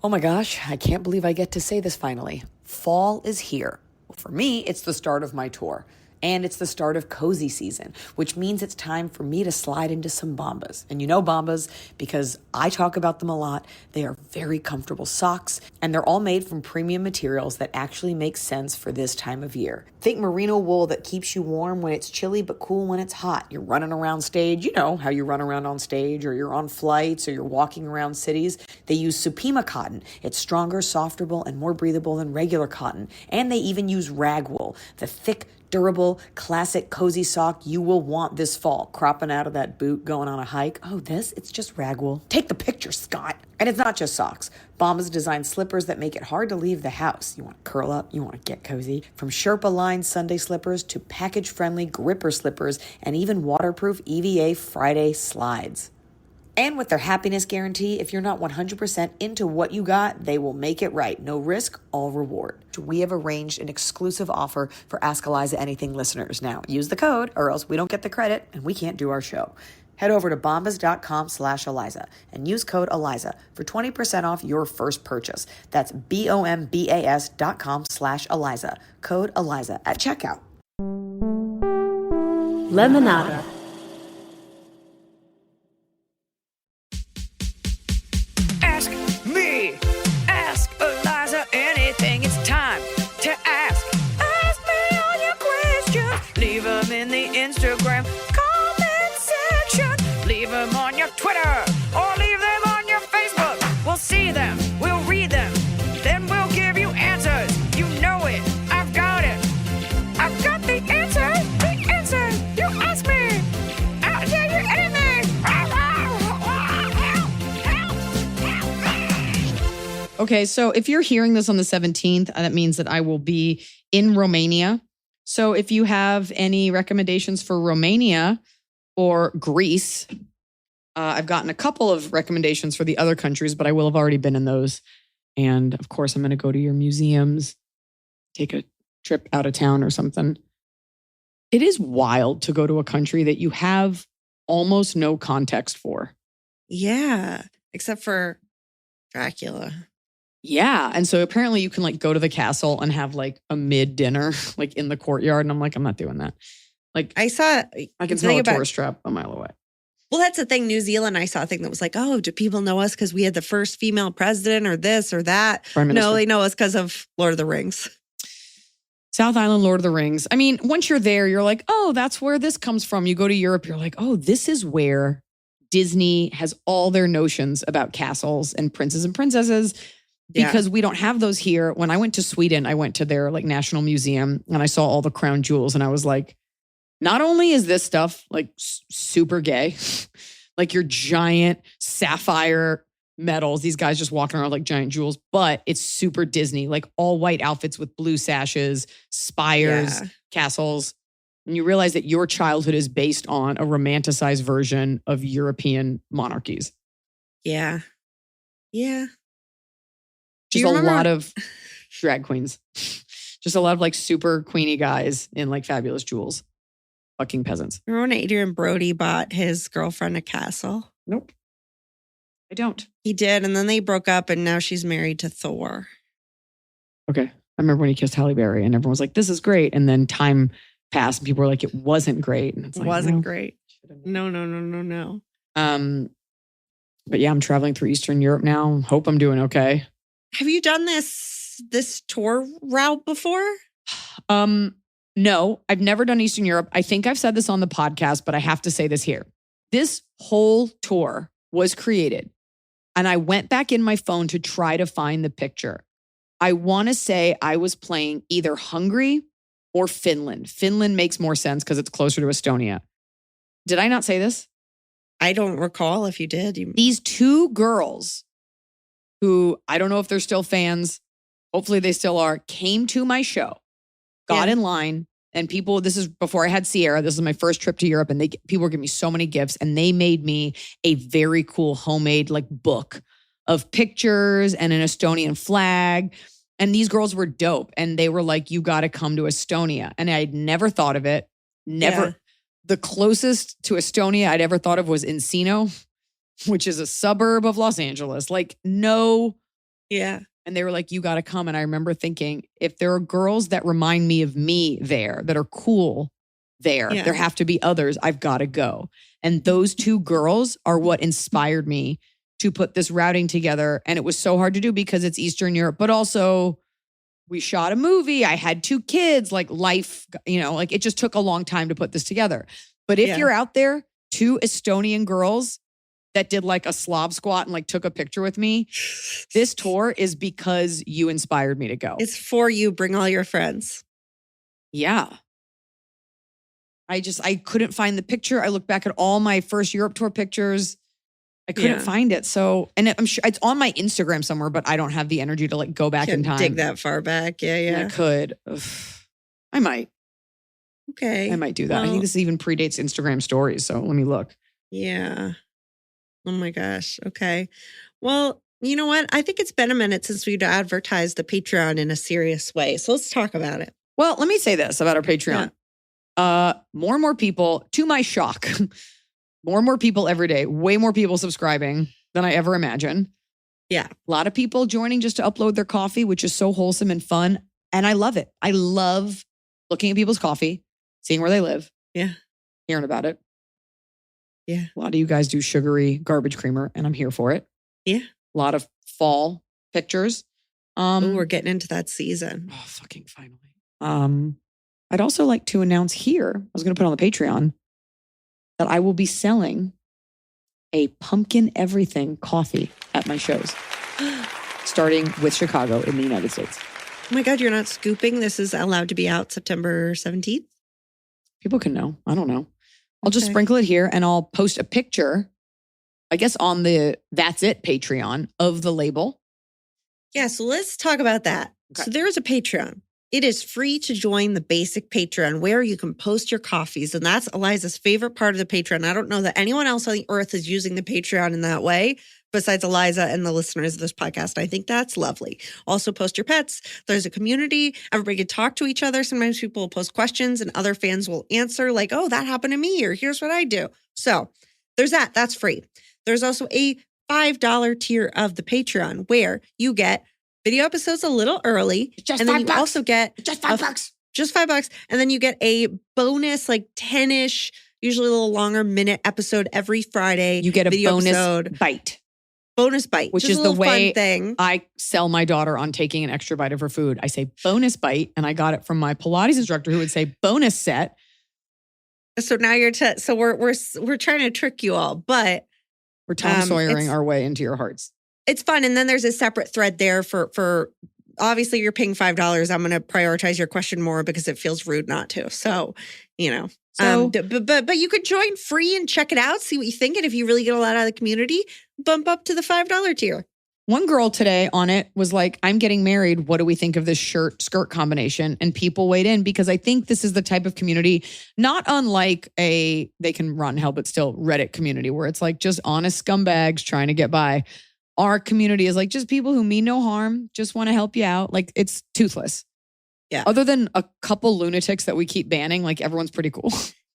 Oh my gosh, I can't believe I get to say this finally. Fall is here. Well, for me, it's the start of my tour. And it's the start of cozy season, which means it's time for me to slide into some Bombas. And you know Bombas because I talk about them a lot. They are very comfortable socks, and they're all made from premium materials that actually make sense for this time of year. Think merino wool that keeps you warm when it's chilly but cool when it's hot. You're running around stage, you know how you run around on stage, or you're on flights, or you're walking around cities. They use Supima cotton. It's stronger, softer, and more breathable than regular cotton. And they even use rag wool, the thick, durable, classic, cozy sock you will want this fall. Cropping out of that boot, going on a hike. Oh, it's just rag wool. Take the picture, Scott. And it's not just socks. Bombas designed slippers that make it hard to leave the house. You want to curl up, you want to get cozy. From Sherpa-lined Sunday slippers to package-friendly gripper slippers and even waterproof EVA Friday slides. And with their happiness guarantee, if you're not 100% into what you got, they will make it right. No risk, all reward. We have arranged an exclusive offer for Ask Iliza Anything listeners. Now, use the code or else we don't get the credit and we can't do our show. Head over to bombas.com/Iliza and use code Iliza for 20% off your first purchase. That's BOMBAS.com/Iliza. Code Iliza at checkout. Lemonada. Ask me, ask Iliza anything. It's time to ask. Ask me all your questions. Leave them in the Instagram comment section. Leave them on your Twitter or leave them on your Facebook. We'll see them, we'll read them, then we'll give you answers. You know it, I've got it. I've got the answer, the answer. You ask me, I'll tell you anything. Okay, so if you're hearing this on the 17th, that means that I will be in Romania. So if you have any recommendations for Romania or Greece, I've gotten a couple of recommendations for the other countries, but I will have already been in those. And of course, I'm going to go to your museums, take a trip out of town or something. It is wild to go to a country that you have almost no context for. Yeah, except for Dracula. Yeah. And so apparently you can like go to the castle and have like a mid dinner like in the courtyard. And I'm like, I'm not doing that. Like I can smell a tourist trap a mile away. Well, that's the thing. New Zealand, I saw a thing that was like, oh, do people know us because we had the first female president or this or that? No, they know us because of Lord of the Rings. South Island, Lord of the Rings. I mean, once you're there, you're like, oh, that's where this comes from. You go to Europe, you're like, oh, this is where Disney has all their notions about castles and princes and princesses. Because we don't have those here. When I went to Sweden, I went to their like national museum and I saw all the crown jewels and I was like, not only is this stuff like super gay, like your giant sapphire medals, these guys just walking around like giant jewels, but it's super Disney, like all white outfits with blue sashes, spires, castles. And you realize that your childhood is based on a romanticized version of European monarchies. Yeah. Yeah. Just a lot of drag queens. Just a lot of like super queeny guys in like fabulous jewels. Fucking peasants. Remember when Adrian Brody bought his girlfriend a castle? Nope. I don't. He did. And then they broke up and now she's married to Thor. Okay. I remember when he kissed Halle Berry and everyone was like, this is great. And then time passed and people were like, it wasn't great. And it's like, wasn't great. No. But yeah, I'm traveling through Eastern Europe now. Hope I'm doing okay. Have you done this tour route before? No, I've never done Eastern Europe. I think I've said this on the podcast, but I have to say this here. This whole tour was created and I went back in my phone to try to find the picture. I want to say I was playing either Hungary or Finland. Finland makes more sense because it's closer to Estonia. Did I not say this? I don't recall if you did. These two girls who I don't know if they're still fans, hopefully they still are, came to my show, got in line, and people, this is before I had Sierra, this is my first trip to Europe, and people were giving me so many gifts, and they made me a very cool homemade like book of pictures and an Estonian flag. And these girls were dope, and they were like, you got to come to Estonia. And I'd never thought of it, never. Yeah. The closest to Estonia I'd ever thought of was Encino, which is a suburb of Los Angeles. Like no Yeah. And they were like, you got to come. And I remember thinking, if there are girls that remind me of me there, that are cool there, there have to be others. I've got to go. And those two girls are what inspired me to put this routing together. And it was so hard to do because it's Eastern Europe, but also we shot a movie. I had 2 kids, like life, like it just took a long time to put this together. But if you're out there, 2 Estonian girls that did like a Slav squat and like took a picture with me, this tour is because you inspired me to go. It's for you. Bring all your friends. Yeah. I couldn't find the picture. I looked back at all my first Europe tour pictures. I couldn't find it. So, and I'm sure it's on my Instagram somewhere, but I don't have the energy to like go back in time. Dig that far back. Yeah. I could. Ugh. I might. Okay. I might do that. I think this even predates Instagram stories. So let me look. Yeah. Oh my gosh. Okay. Well, you know what? I think it's been a minute since we've advertised the Patreon in a serious way. So let's talk about it. Well, let me say this about our Patreon. More and more people, to my shock, more and more people every day, way more people subscribing than I ever imagined. Yeah. A lot of people joining just to upload their coffee, which is so wholesome and fun. And I love it. I love looking at people's coffee, seeing where they live. Yeah. Hearing about it. Yeah. A lot of you guys do sugary garbage creamer, and I'm here for it. Yeah. A lot of fall pictures. We're getting into that season. Oh, fucking finally. I'd also like to announce here, I was going to put on the Patreon, that I will be selling a pumpkin everything coffee at my shows, starting with Chicago in the United States. Oh my God, you're not scooping? This is allowed to be out September 17th? People can know. I don't know. I'll just sprinkle it here and I'll post a picture, I guess, on the That's It Patreon of the label. Yeah, so let's talk about that. Okay. So there is a Patreon. It is free to join the basic Patreon where you can post your coffees. And that's Eliza's favorite part of the Patreon. I don't know that anyone else on the earth is using the Patreon in that way besides Iliza and the listeners of this podcast. I think that's lovely. Also post your pets. There's a community. Everybody can talk to each other. Sometimes people will post questions and other fans will answer like, oh, that happened to me, or here's what I do. So there's that. That's free. There's also a $5 tier of the Patreon where you get video episodes a little early. Just and then $5. You also get just $5. Just $5. And then you get a bonus, like 10-ish, usually a little longer minute episode every Friday. You get a bonus bite. Bonus bite. Which is the way I sell my daughter on taking an extra bite of her food. I say bonus bite, and I got it from my Pilates instructor who would say bonus set. So now so we're trying to trick you all, but we're Tom Sawyering our way into your hearts. It's fun. And then there's a separate thread there for obviously you're paying $5. I'm going to prioritize your question more because it feels rude not to. So, but you could join free and check it out, see what you think. And if you really get a lot out of the community, bump up to the $5 tier. One girl today on it was like, I'm getting married. What do we think of this skirt combination? And people weighed in because I think this is the type of community, not unlike they can run hell, but still Reddit community where it's like just honest scumbags trying to get by. Our community is like just people who mean no harm, just want to help you out. Like it's toothless. Yeah. Other than a couple lunatics that we keep banning, like everyone's pretty cool.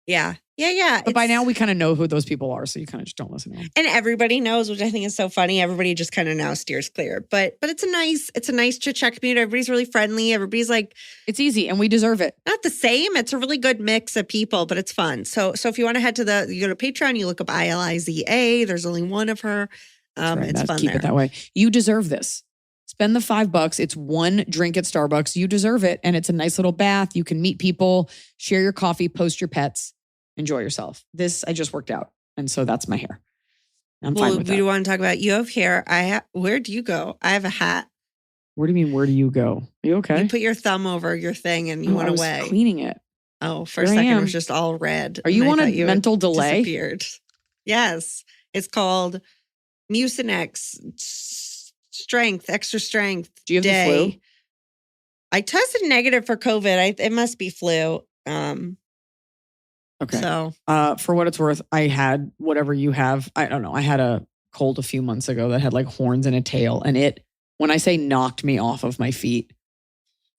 Yeah. But by now we kind of know who those people are. So you kind of just don't listen to them. And everybody knows, which I think is so funny. Everybody just kind of now steers clear. But it's a nice chit chat community. Everybody's really friendly. Everybody's like, it's easy and we deserve it. Not the same. It's a really good mix of people, but it's fun. So if you want to head to you go to Patreon, you look up Iliza. There's only one of her. Right. It's fun. Keep it that way. You deserve this. Spend the $5. It's one drink at Starbucks. You deserve it. And it's a nice little bath. You can meet people, share your coffee, post your pets, enjoy yourself. This, I just worked out. And so that's my hair. I'm fine with that. We want to talk about, you have hair. Where do you go? I have a hat. What do you mean, where do you go? Are you okay? You put your thumb over your thing and you went away. I was cleaning it. Oh, for a second it was just all red. Are you on a mental delay? Disappeared. Yes. It's called Mucinex extra strength. Do you have the flu? I tested negative for COVID. It must be flu. Okay. So, for what it's worth, I had whatever you have. I don't know. I had a cold a few months ago that had like horns and a tail. And it, when I say knocked me off of my feet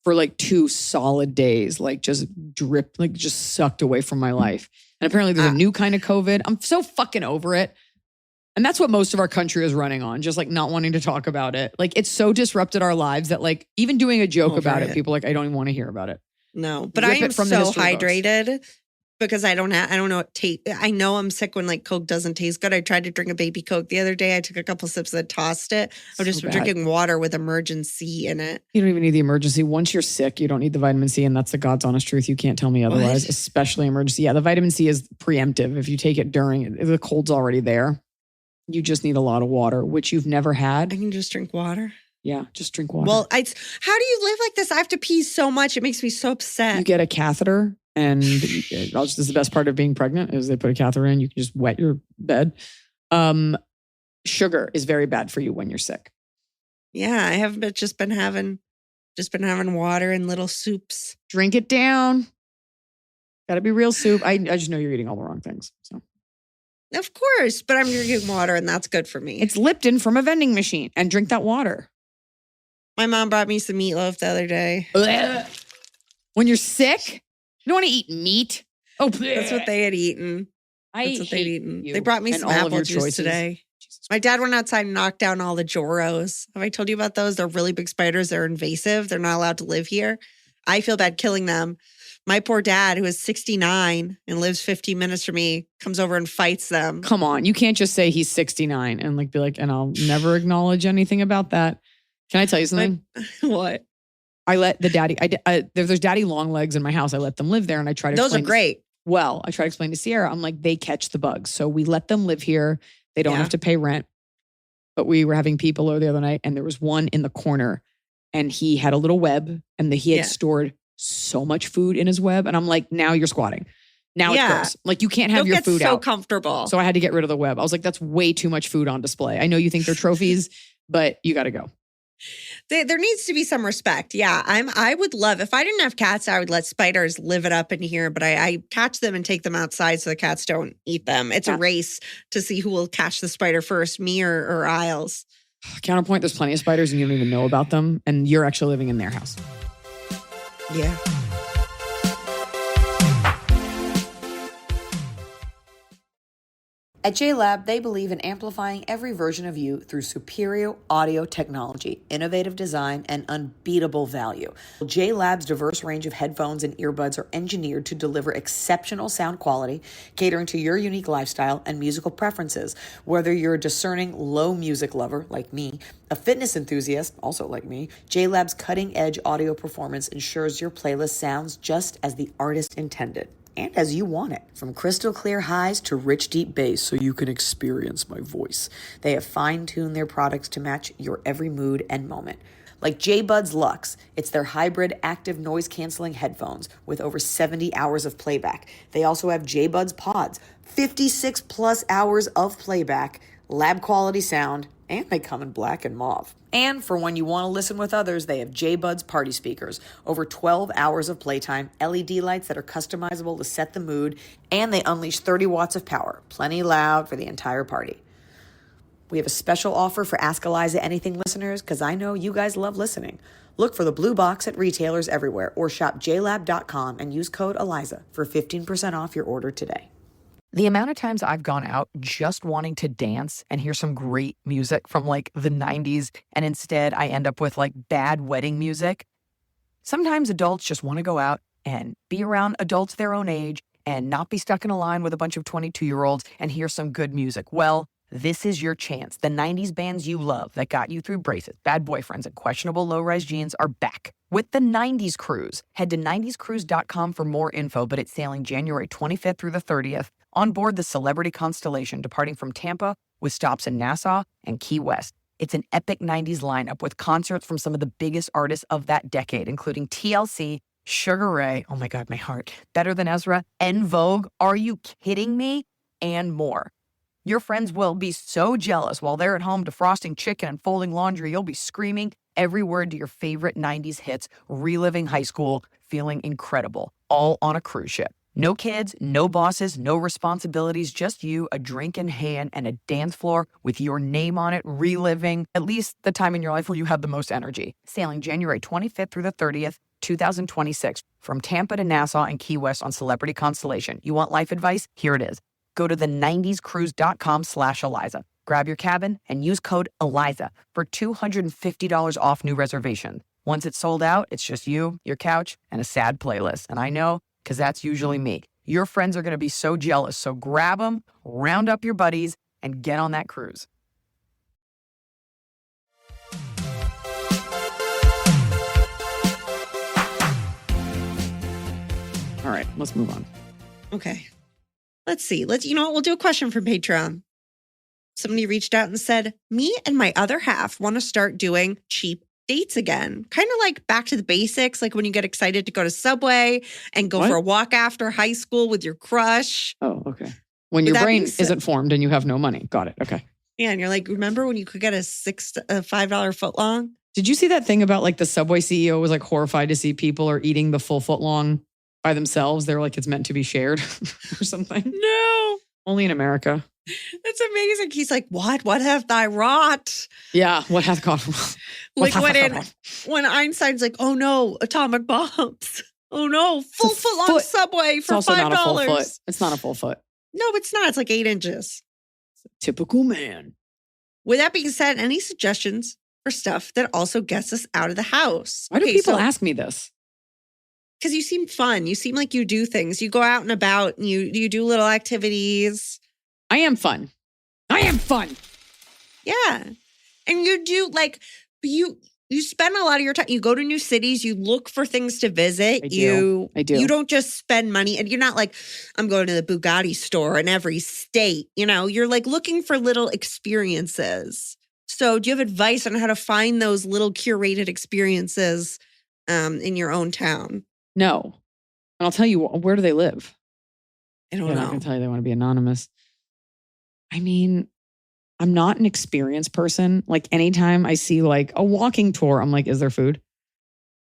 for like 2 solid days, like just dripped, like just sucked away from my life. And apparently there's a new kind of COVID. I'm so fucking over it. And that's what most of our country is running on, just like not wanting to talk about it. Like it's so disrupted our lives that like even doing a joke about it, people are like, I don't even want to hear about it. No, but Rip I am it from the so history books. hydrated because I don't know what taste. I know I'm sick when like Coke doesn't taste good. I tried to drink a baby Coke the other day. I took a couple sips and tossed it. I'm just bad. drinking water with emergency in it. You don't even need the emergency. Once you're sick, you don't need the vitamin C. And that's the God's honest truth. You can't tell me otherwise, What? especially emergency. Yeah, the vitamin C is preemptive. If you take it during, if the cold's already there, you just need a lot of water, which you've never I had. can just drink water. Yeah, just drink water. Well, how do you live like this? I have to pee so much. It makes me so upset. You get a catheter, and this is the best part of being pregnant is they put a catheter in. You can just wet your bed. Sugar is very bad for you when you're sick. Yeah, I have just been having water and little soups. Drink it down. Got to be real soup. I just know you're eating all the wrong things. So Of course, but I'm drinking water and that's good for me. it's Lipton from a vending machine, and drink that water. My mom brought me some meatloaf the other day. When you're sick, you don't want to eat meat. Oh, That's what they had eaten. That's what they'd hate eaten. you They brought me and some all of apple your juice choices. today. Jesus My dad went outside and knocked down all the Joros. Have I told you about those? They're really big spiders. They're invasive. They're not allowed to live here. I feel bad killing them. My poor dad, who is 69 and lives 15 minutes from me, comes over and fights them. Come on. You can't just say he's 69 and like be like, and I'll never acknowledge anything about that. Can I tell you something? What? I let the daddy, there's daddy long legs in my house. I let them live there and I try to Those are explain great. Well, I try to explain to Sierra, I'm like, they catch the bugs. So we let them live here. They don't Yeah. have to pay rent. But we were having people over the other night and there was one in the corner and he had a little web and he had Yeah. stored so much food in his web. And I'm like, now you're squatting. Now it's Yeah. gross. Like you can't have They'll your get food so out. comfortable. So I had to get rid of the web. I was like, that's way too much food on display. I know you think they're trophies, but you got to go. There needs to be some respect. Yeah, I would love, if I didn't have cats, I would let spiders live it up in here, but I catch them and take them outside so the cats don't eat them. It's Yeah. a race to see who will catch the spider first, me or Isles. Counterpoint, there's plenty of spiders and you don't even know about them. And you're actually living in their house. Yeah. At JLab, they believe in amplifying every version of you through superior audio technology, innovative design, and unbeatable value. JLab's diverse range of headphones and earbuds are engineered to deliver exceptional sound quality, catering to your unique lifestyle and musical preferences. Whether you're a discerning low music lover like me, a fitness enthusiast, also like me, JLab's cutting-edge audio performance ensures your playlist sounds just as the artist intended. And as you want it. From crystal clear highs to rich deep bass so you can experience my voice. They have fine-tuned their products to match your every mood and moment. Like J-Buds Luxe, it's their hybrid active noise-canceling headphones with over 70 hours of playback. They also have J-Buds Pods, 56 plus hours of playback, lab-quality sound, and they come in black and mauve. And for when you want to listen with others, they have J-Buds party speakers, over 12 hours of playtime, LED lights that are customizable to set the mood, and they unleash 30 watts of power, plenty loud for the entire party. We have a special offer for Ask Iliza Anything listeners because I know you guys love listening. Look for the blue box at retailers everywhere or shop jlab.com and use code Iliza for 15% off your order today. The amount of times I've gone out just wanting to dance and hear some great music from like the 90s, and instead I end up with like bad wedding music. Sometimes adults just want to go out and be around adults their own age and not be stuck in a line with a bunch of 22-year-olds and hear some good music. Well, this is your chance. The 90s bands you love that got you through braces, bad boyfriends, and questionable low-rise jeans are back with the 90s Cruise. Head to 90scruise.com for more info, but it's sailing January 25th through the 30th on board the Celebrity Constellation, departing from Tampa with stops in Nassau and Key West. It's an epic 90s lineup with concerts from some of the biggest artists of that decade, including TLC, Sugar Ray, oh my God, my heart, Better Than Ezra, En Vogue, Are You Kidding Me? And more. Your friends will be so jealous while they're at home defrosting chicken and folding laundry. You'll be screaming every word to your favorite 90s hits, reliving high school, feeling incredible, all on a cruise ship. No kids, no bosses, no responsibilities, just you, a drink in hand, and a dance floor with your name on it, reliving at least the time in your life where you had the most energy. Sailing January 25th through the 30th, 2026, from Tampa to Nassau and Key West on Celebrity Constellation. You want life advice? Here it is. Go to the 90scruise.com/Iliza. Grab your cabin and use code Iliza for $250 off new reservation. Once it's sold out, it's just you, your couch, and a sad playlist. And I know, because that's usually me. Your friends are going to be so jealous, so grab them, round up your buddies, and get on that cruise. All right, let's move on. Okay. Let's see. You know what? We'll do a question from Patreon. Somebody reached out and said, me and my other half want to start doing cheap dates again. Kind of like back to the basics, like when you get excited to go to Subway and go for a walk after high school with your crush. Oh, okay. When your brain isn't formed and you have no money. Got it. Okay. Yeah, and you're like, remember when you could get a $5 foot long? Did you see that thing about like the Subway CEO was like horrified to see people are eating the full foot long by themselves? They're like, it's meant to be shared or something. No. Only in America. That's amazing. He's like, what? What hath I wrought? Yeah. What hath God wrought? Like when Einstein's like, oh no, atomic bombs. Oh no, full foot long Subway for $5. It's also not a full foot. It's not a full foot. No, it's not. It's like 8 inches. Typical man. With that being said, any suggestions for stuff that also gets us out of the house? Why do people ask me this? Because you seem fun. You seem like you do things. You go out and about and you do little activities. I am fun. Yeah. And you do like, you spend a lot of your time. You go to new cities. You look for things to visit. I do. You don't just spend money. And you're not like, I'm going to the Bugatti store in every state. You know, you're like looking for little experiences. So do you have advice on how to find those little curated experiences in your own town? No. And I'll tell you, where do they live? I don't know. I'm not going to tell you they want to be anonymous. I mean, I'm not an experienced person. Like anytime I see like a walking tour, I'm like, is there food?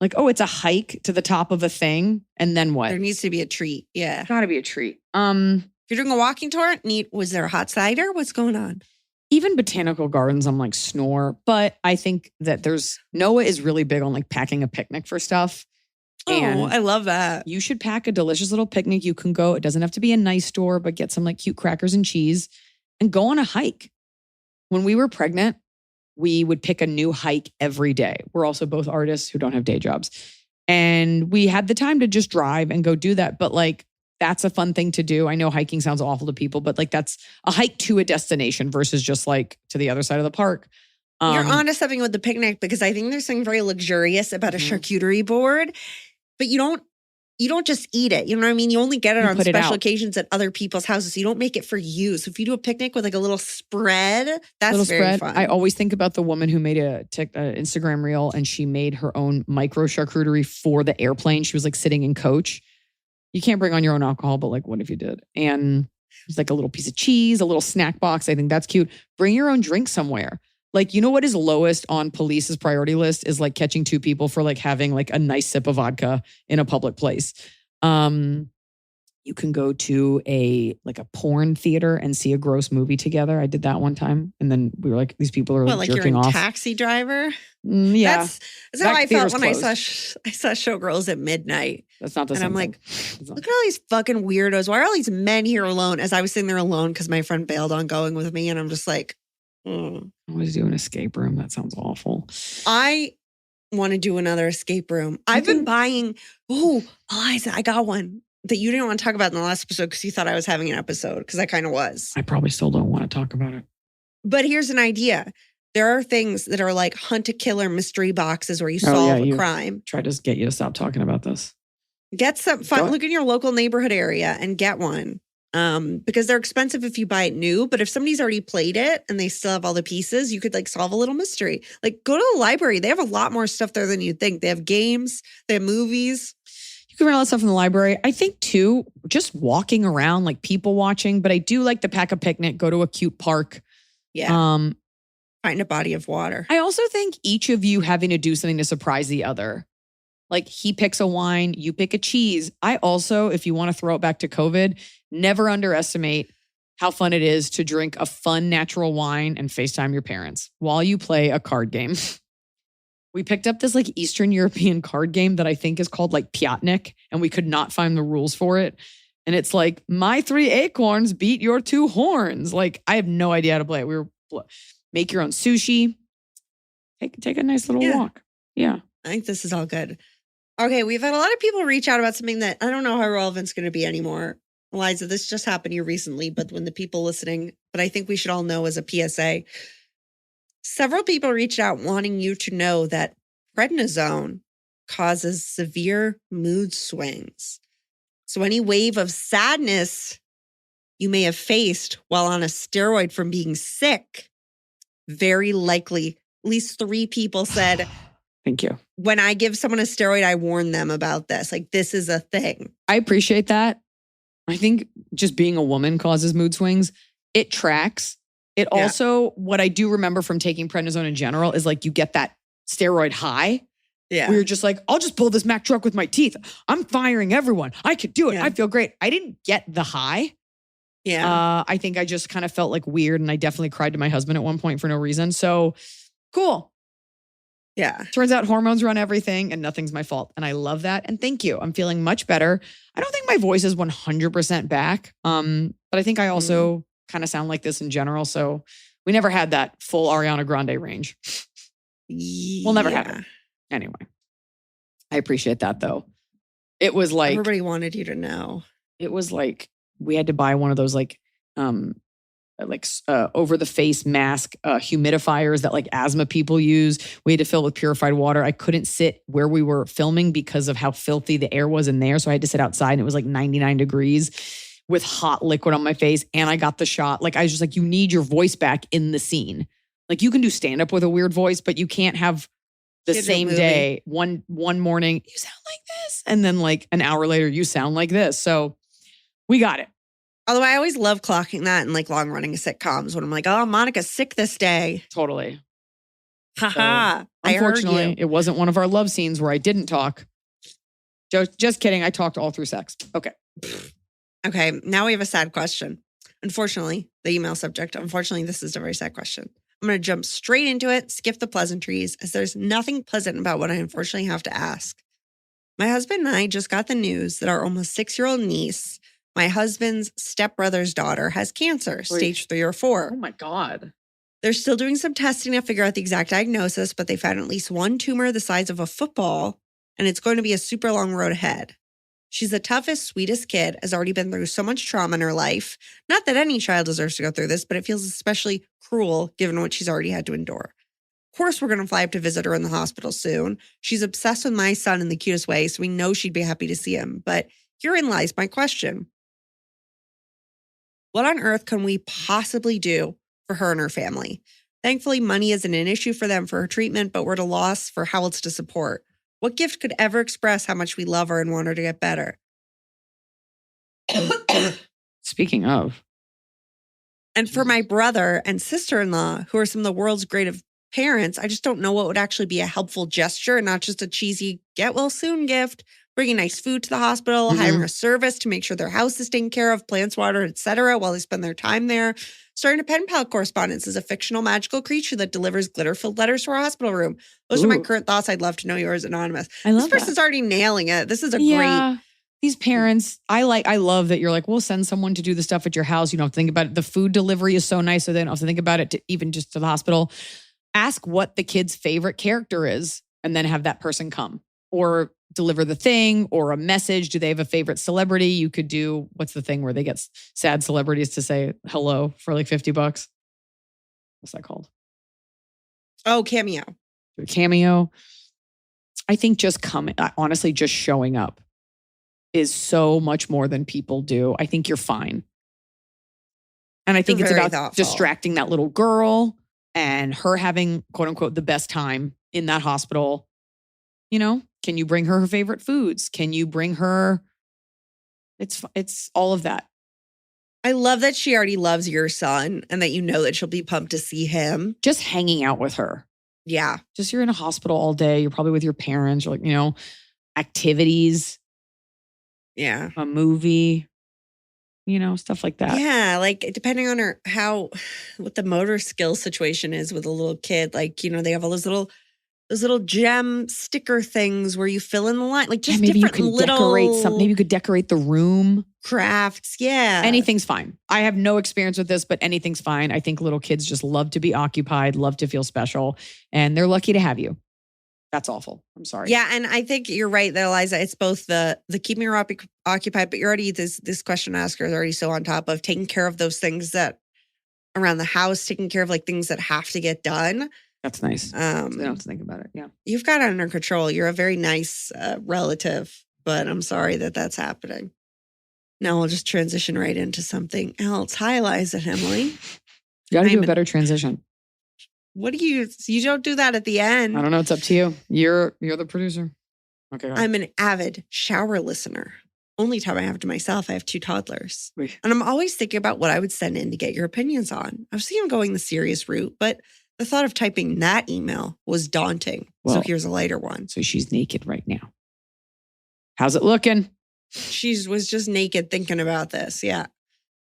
Like, oh, it's a hike to the top of a thing. And then what? There needs to be a treat. Yeah. Gotta be a treat. If you're doing a walking tour, neat. Was there a hot cider? What's going on? Even botanical gardens, I'm like snore. But I think that Noah is really big on like packing a picnic for stuff. And I love that. You should pack a delicious little picnic. You can go, it doesn't have to be a nice store, but get some like cute crackers and cheese and go on a hike. When we were pregnant, we would pick a new hike every day. We're also both artists who don't have day jobs. And we had the time to just drive and go do that. But like, that's a fun thing to do. I know hiking sounds awful to people, but like that's a hike to a destination versus just like to the other side of the park. You're onto something with the picnic because I think there's something very luxurious about a charcuterie board, but you don't just eat it. You know what I mean? You only get it on special occasions at other people's houses. You don't make it for you. So if you do a picnic with like a little spread, that's very fun. I always think about the woman who made a Instagram reel and she made her own micro charcuterie for the airplane. She was like sitting in coach. You can't bring on your own alcohol, but like what if you did? And it's like a little piece of cheese, a little snack box. I think that's cute. Bring your own drink somewhere. Like, you know what is lowest on police's priority list is like catching 2 people for like having like a nice sip of vodka in a public place. You can go to a porn theater and see a gross movie together. I did that one time. And then we were like, these people are like jerking off. Taxi driver? Yeah. That's how I felt when I saw Showgirls at midnight. That's not the same. And I'm like, look at all these fucking weirdos. Why are all these men here alone? As I was sitting there alone because my friend bailed on going with me. And I'm just like, I always do an escape room. That sounds awful. I want to do another escape room. I've been buying, Iliza, I got one that you didn't want to talk about in the last episode because you thought I was having an episode because I kind of was. I probably still don't want to talk about it. But here's an idea. There are things that are like hunt a killer mystery boxes where you solve a crime. Try to get you to stop talking about this. Get some fun. Look in your local neighborhood area and get one. Because they're expensive if you buy it new, but if somebody's already played it and they still have all the pieces, you could like solve a little mystery. Like go to the library. They have a lot more stuff there than you'd think. They have games, they have movies. You can rent all that stuff in the library. I think too, just walking around, like people watching, but I do like to pack a picnic, go to a cute park. Yeah. Find a body of water. I also think each of you having to do something to surprise the other. Like he picks a wine, you pick a cheese. I also, if you want to throw it back to COVID, never underestimate how fun it is to drink a fun natural wine and FaceTime your parents while you play a card game. We picked up this like Eastern European card game that I think is called like Piatnik, and we could not find the rules for it. And it's like, my 3 acorns beat your 2 horns. Like, I have no idea how to play it. We were make your own sushi. Take a nice little walk. Yeah. I think this is all good. Okay, we've had a lot of people reach out about something that I don't know how relevant it's going to be anymore. Iliza, this just happened here recently, but when the people listening, but I think we should all know as a PSA. Several people reached out wanting you to know that prednisone causes severe mood swings. So any wave of sadness you may have faced while on a steroid from being sick, very likely, at least 3 people said, thank you. When I give someone a steroid, I warn them about this. Like, this is a thing. I appreciate that. I think just being a woman causes mood swings. It tracks. It also, what I do remember from taking prednisone in general is like you get that steroid high. Yeah. Where you're just like, I'll just pull this Mack truck with my teeth. I'm firing everyone. I could do it. I feel great. I didn't get the high. Yeah. I think I just kind of felt like weird, and I definitely cried to my husband at one point for no reason. So cool. Yeah. Turns out hormones run everything and nothing's my fault. And I love that. And thank you. I'm feeling much better. I don't think my voice is 100% back. But I think I also kind of sound like this in general. So we never had that full Ariana Grande range. We'll never have it. Anyway, I appreciate that though. It was like, everybody wanted you to know. It was like, we had to buy one of those over the face mask humidifiers that like asthma people use. We had to fill with purified water. I couldn't sit where we were filming because of how filthy the air was in there. So I had to sit outside, and it was like 99 degrees with hot liquid on my face. And I got the shot. Like, I was just like, you need your voice back in the scene. Like, you can do stand up with a weird voice, but you can't have the same day, one morning, you sound like this. And then like an hour later, you sound like this. So we got it. Although I always love clocking that in like long running sitcoms when I'm like, oh, Monica's sick this day. Totally. Haha. Unfortunately, it wasn't one of our love scenes where I didn't talk. Just kidding. I talked all through sex. Okay. Okay. Now we have a sad question. Unfortunately, the email subject. Unfortunately, this is a very sad question. I'm going to jump straight into it, skip the pleasantries, as there's nothing pleasant about what I unfortunately have to ask. My husband and I just got the news that our almost 6-year-old niece, my husband's stepbrother's daughter, has cancer, stage 3 or 4. Oh my God. They're still doing some testing to figure out the exact diagnosis, but they found at least one tumor the size of a football, and it's going to be a super long road ahead. She's the toughest, sweetest kid, has already been through so much trauma in her life. Not that any child deserves to go through this, but it feels especially cruel given what she's already had to endure. Of course, we're going to fly up to visit her in the hospital soon. She's obsessed with my son in the cutest way, so we know she'd be happy to see him. But herein lies my question. What on earth can we possibly do for her and her family? Thankfully, money isn't an issue for them for her treatment, but we're at a loss for how else to support. What gift could ever express how much we love her and want her to get better? Speaking of. And for my brother and sister-in-law, who are some of the world's greatest parents, I just don't know what would actually be a helpful gesture and not just a cheesy get-well-soon gift. Bringing nice food to the hospital, hiring a service to make sure their house is taken care of, plants, water, etc., while they spend their time there. Starting a pen pal correspondence as a fictional magical creature that delivers glitter-filled letters to our hospital room. Those are my current thoughts. I'd love to know yours, Anonymous. This person's already nailing it. This is a great... These parents, I love that you're like, we'll send someone to do the stuff at your house. You don't have to think about it. The food delivery is so nice, so they don't have to think about it to even just to the hospital. Ask what the kid's favorite character is, and then have that person come. Or deliver the thing or a message. Do they have a favorite celebrity? You could do, what's the thing where they get sad celebrities to say hello for like $50? What's that called? Oh, Cameo. Cameo. I think honestly, just showing up is so much more than people do. I think you're fine. And I think it's about distracting that little girl and her having, quote unquote, the best time in that hospital. You know, can you bring her favorite foods? Can you bring her? It's all of that. I love that she already loves your son and that you know that she'll be pumped to see him. Just hanging out with her. Yeah. Just you're in a hospital all day. You're probably with your parents or like, activities. Yeah. A movie, stuff like that. Yeah. Like depending on what the motor skill situation is with a little kid, like, they have all those little those little gem sticker things where you fill in the line, like just maybe you different could little decorate something. Maybe you could decorate the room. crafts. Yeah. Anything's fine. I have no experience with this, but anything's fine. I think little kids just love to be occupied, love to feel special, and they're lucky to have you. That's awful. I'm sorry. Yeah, and I think you're right there, Eliza. It's both the keeping her occupied, but you're already this question asker is already so on top of taking care of those things that around the house, taking care of like things that have to get done. That's nice. So they don't have to think about it. Yeah. You've got it under control. You're a very nice relative, but I'm sorry that that's happening. Now we'll just transition right into something else. Hi, Eliza and Emily. You got to do a better transition. What do you don't do that at the end. I don't know. It's up to you. You're the producer. Okay. I'm an avid shower listener. Only time I have to myself, I have 2 toddlers. Wait. And I'm always thinking about what I would send in to get your opinions on. I was thinking of going the serious route, but the thought of typing that email was daunting. So Well, here's a lighter one. So she's naked right now. How's it looking? She was just naked thinking about this. Yeah.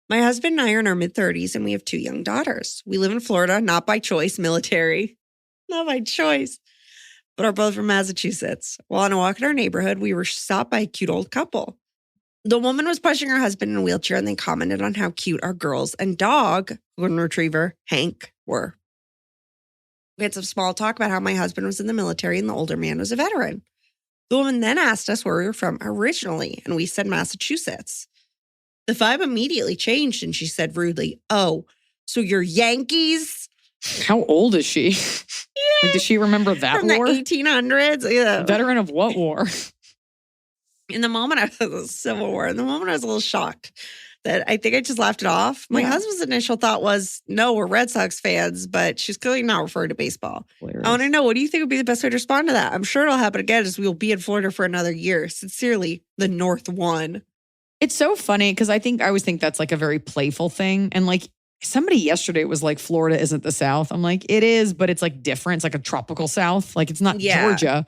My husband and I are in our mid-30s and we have 2 young daughters. We live in Florida, not by choice, military, not by choice, but are both from Massachusetts. While on a walk in our neighborhood, we were stopped by a cute old couple. The woman was pushing her husband in a wheelchair and they commented on how cute our girls and dog, golden retriever, Hank, were. We had some small talk about how my husband was in the military and the older man was a veteran. The woman then asked us where we were from originally, and we said Massachusetts. The vibe immediately changed, and she said rudely, "Oh, so you're Yankees?" How old is she? Like, does she remember that From war? the 1800s? Yeah. Veteran of what war? In the moment, I was the Civil War. In the moment, I was a little shocked that I think I just laughed it off. My husband's initial thought was, no, we're Red Sox fans, but she's clearly not referring to baseball. Hilarious. I want to know, what do you think would be the best way to respond to that? I'm sure it'll happen again as we will be in Florida for another year. Sincerely, the North one. It's so funny because I always think that's like a very playful thing. And like somebody yesterday was like, Florida isn't the South. I'm like, it is, but it's like different. It's like a tropical South. Like it's not Georgia.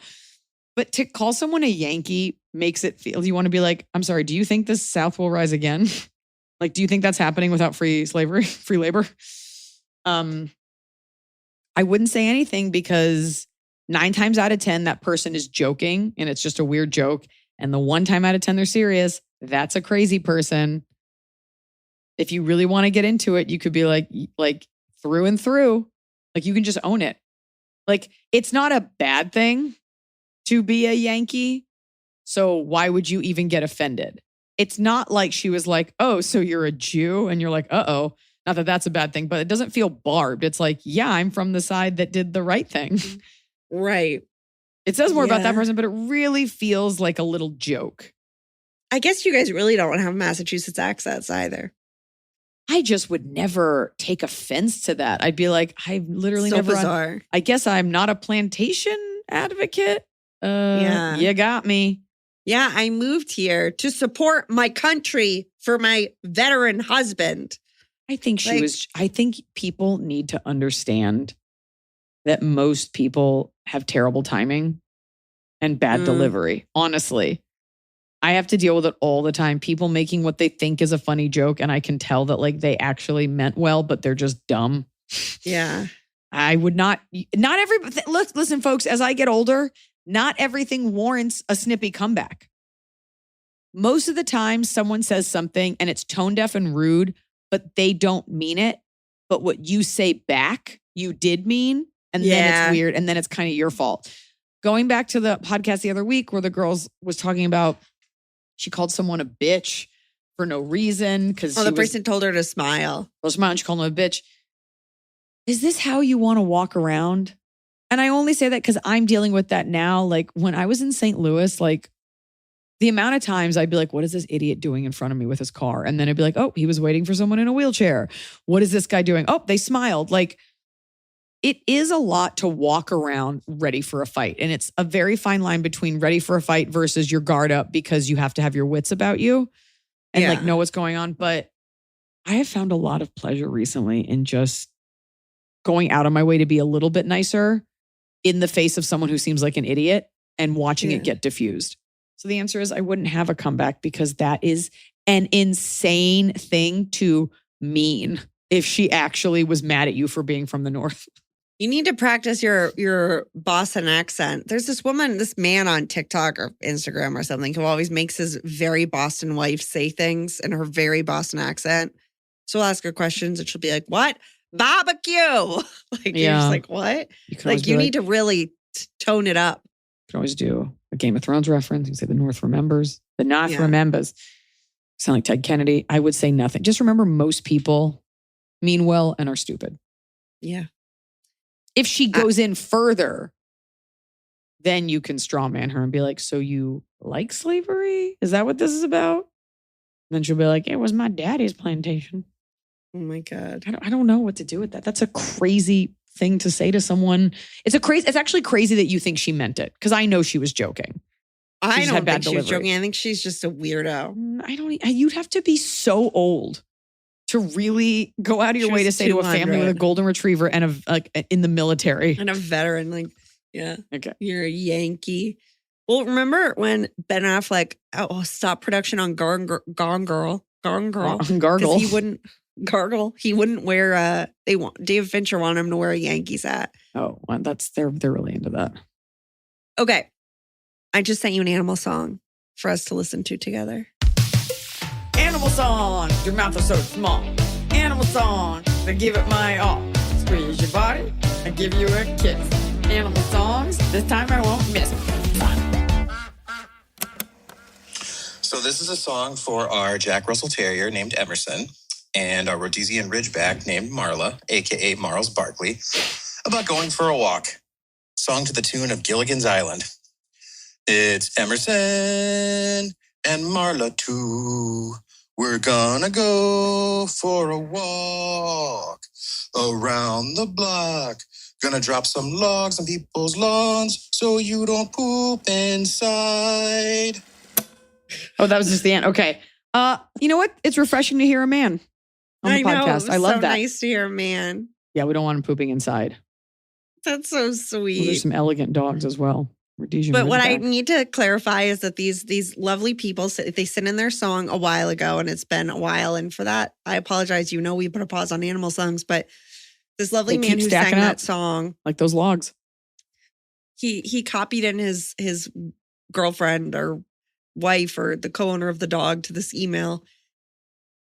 But to call someone a Yankee makes it feel, you want to be like, I'm sorry, do you think this South will rise again? Like, do you think that's happening without free slavery, free labor? I wouldn't say anything because 9 times out of 10, that person is joking and it's just a weird joke. And the 1 time out of 10, they're serious. That's a crazy person. If you really want to get into it, you could be like through and through, like you can just own it. Like it's not a bad thing to be a Yankee. So why would you even get offended? It's not like she was like, oh, so you're a Jew and you're like, uh-oh. Not that that's a bad thing, but it doesn't feel barbed. It's like, yeah, I'm from the side that did the right thing. Right. It says more about that person, but it really feels like a little joke. I guess you guys really don't have Massachusetts accents either. I just would never take offense to that. I'd be like, I've literally So never. bizarre. I guess I'm not a plantation advocate. Yeah. You got me. Yeah, I moved here to support my country for my veteran husband. I think I think people need to understand that most people have terrible timing and bad delivery. Honestly, I have to deal with it all the time. People making what they think is a funny joke. And I can tell that like they actually meant well, but they're just dumb. Yeah. I would not listen, folks, as I get older, not everything warrants a snippy comeback. Most of the time someone says something and it's tone deaf and rude, but they don't mean it. But what you say back, you did mean. And then it's weird. And then it's kind of your fault. Going back to the podcast the other week where the girls was talking about, she called someone a bitch for no reason. Because the person told her to smile. Smile and she called him a bitch. Is this how you want to walk around? And I only say that because I'm dealing with that now. Like when I was in St. Louis, like the amount of times I'd be like, what is this idiot doing in front of me with his car? And then I'd be like, oh, he was waiting for someone in a wheelchair. What is this guy doing? Oh, they smiled. Like it is a lot to walk around ready for a fight. And it's a very fine line between ready for a fight versus your guard up because you have to have your wits about you and like know what's going on. But I have found a lot of pleasure recently in just going out of my way to be a little bit nicer in the face of someone who seems like an idiot and watching it get diffused. So the answer is I wouldn't have a comeback because that is an insane thing to mean if she actually was mad at you for being from the North. You need to practice your Boston accent. There's this man on TikTok or Instagram or something who always makes his very Boston wife say things in her very Boston accent. So I'll ask her questions and she'll be like, "What? Barbecue?" Like, you're just like, "What?" Like, you need to really tone it up. You can always do a Game of Thrones reference. You can say the North remembers. The North remembers. Sound like Ted Kennedy. I would say nothing. Just remember, most people mean well and are stupid. Yeah. If she goes in further, then you can strawman her and be like, "So you like slavery? Is that what this is about?" And then she'll be like, "It was my daddy's plantation." Oh my God. I don't know what to do with that. That's a crazy thing to say to someone. It's actually crazy that you think she meant it, because I know she was joking. I don't think she was joking. I think she's just a weirdo. You'd have to be so old to really go out of your way to say to a family with a golden retriever and in the military. And a veteran, like, yeah. Okay. You're a Yankee. Well, remember when Ben Affleck stopped production on Gone Girl? Gargle. He wouldn't gargle. He wouldn't wear David Fincher wanted him to wear a Yankees hat. Oh, well, they're really into that. Okay. I just sent you an animal song for us to listen to together. Animal song, your mouth is so small. Animal song, I give it my all. Squeeze your body, I give you a kiss. Animal songs, this time I won't miss. So this is a song for our Jack Russell Terrier named Emerson and our Rhodesian Ridgeback named Marla, a.k.a. Marls Barkley, about going for a walk. Song to the tune of Gilligan's Island. It's Emerson and Marla too. We're gonna go for a walk around the block. Gonna drop some logs on people's lawns so you don't poop inside. Oh, that was just the end. Okay. You know what? It's refreshing to hear a man on the podcast. I love so that. Nice to hear a man. Yeah, we don't want him pooping inside. That's so sweet. Well, there's some elegant dogs as well. But what I need to clarify is that these lovely people, they sent in their song a while ago, and it's been a while. And for that, I apologize. You know, we put a pause on animal songs, but this lovely man who sang that song, like those logs, he copied in his girlfriend or wife or the co-owner of the dog to this email.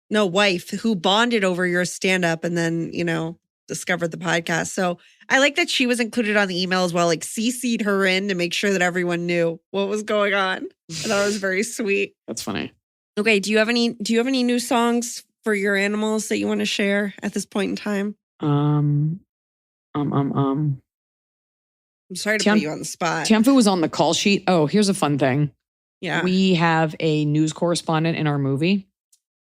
No, wife, who bonded over your stand-up and then, discovered the podcast. So I like that she was included on the email as well, like CC'd her in to make sure that everyone knew what was going on. I thought it was very sweet. That's funny. Okay, do you have any new songs for your animals that you want to share at this point in time? I'm sorry to put you on the spot. Tianfu was on the call sheet. Oh, here's a fun thing. Yeah. We have a news correspondent in our movie.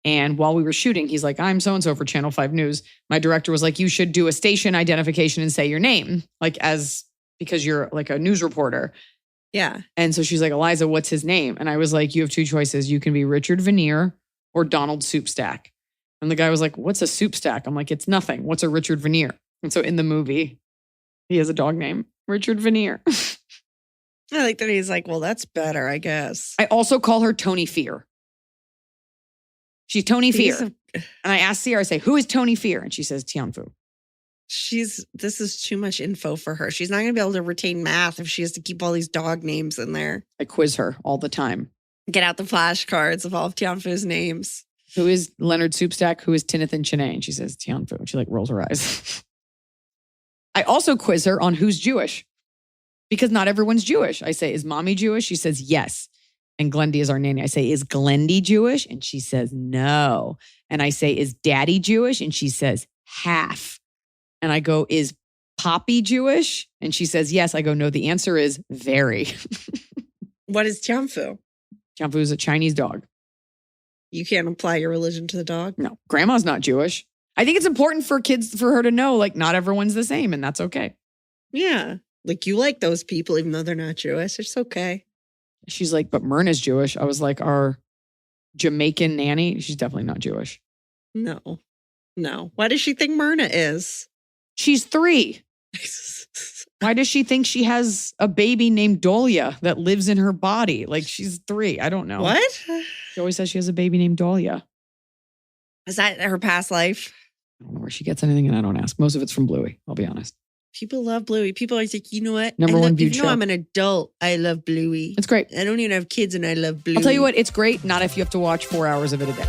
And while we were shooting, he's like, "I'm so-and-so for Channel 5 News." My director was like, "You should do a station identification and say your name, because you're like a news reporter." Yeah. And so she's like, "Iliza, what's his name?" And I was like, "You have two choices. You can be Richard Veneer or Donald Soupstack." And the guy was like, "What's a Soupstack?" I'm like, "It's nothing. What's a Richard Veneer?" And so in the movie, he has a dog name, Richard Veneer. I like that he's like, "Well, that's better, I guess." I also call her Tony Fear. She's Tony Fear. And I asked Sierra, I say, "Who is Tony Fear?" And she says, Tianfu. This is too much info for her. She's not going to be able to retain math if she has to keep all these dog names in there. I quiz her all the time. Get out the flashcards of all of Tianfu's names. Who is Leonard Soupstack? Who is Tinathan Chene? And she says, Tianfu. And she rolls her eyes. I also quiz her on who's Jewish, because not everyone's Jewish. I say, "Is mommy Jewish?" She says, "Yes." And Glendy is our nanny. I say, "Is Glendy Jewish?" And she says, "No." And I say, "Is Daddy Jewish?" And she says, "Half." And I go, "Is Poppy Jewish?" And she says, "Yes." I go, "No, the answer is very." What is Tianfu? Tianfu is a Chinese dog. You can't apply your religion to the dog? No, grandma's not Jewish. I think it's important for her to know, not everyone's the same, and that's okay. Yeah. You like those people, even though they're not Jewish. It's okay. She's like, "But Myrna's Jewish." I was like, "Our Jamaican nanny, she's definitely not Jewish." No. Why does she think Myrna is? She's 3. Why does she think she has a baby named Dolia that lives in her body? She's 3. I don't know. What? She always says she has a baby named Dolia. Is that her past life? I don't know where she gets anything, and I don't ask. Most of it's from Bluey, I'll be honest. People love Bluey. People are like, you know what? Number one viewed even though show. I'm an adult, I love Bluey. It's great. I don't even have kids and I love Bluey. I'll tell you what, it's great. Not if you have to watch 4 hours of it a day.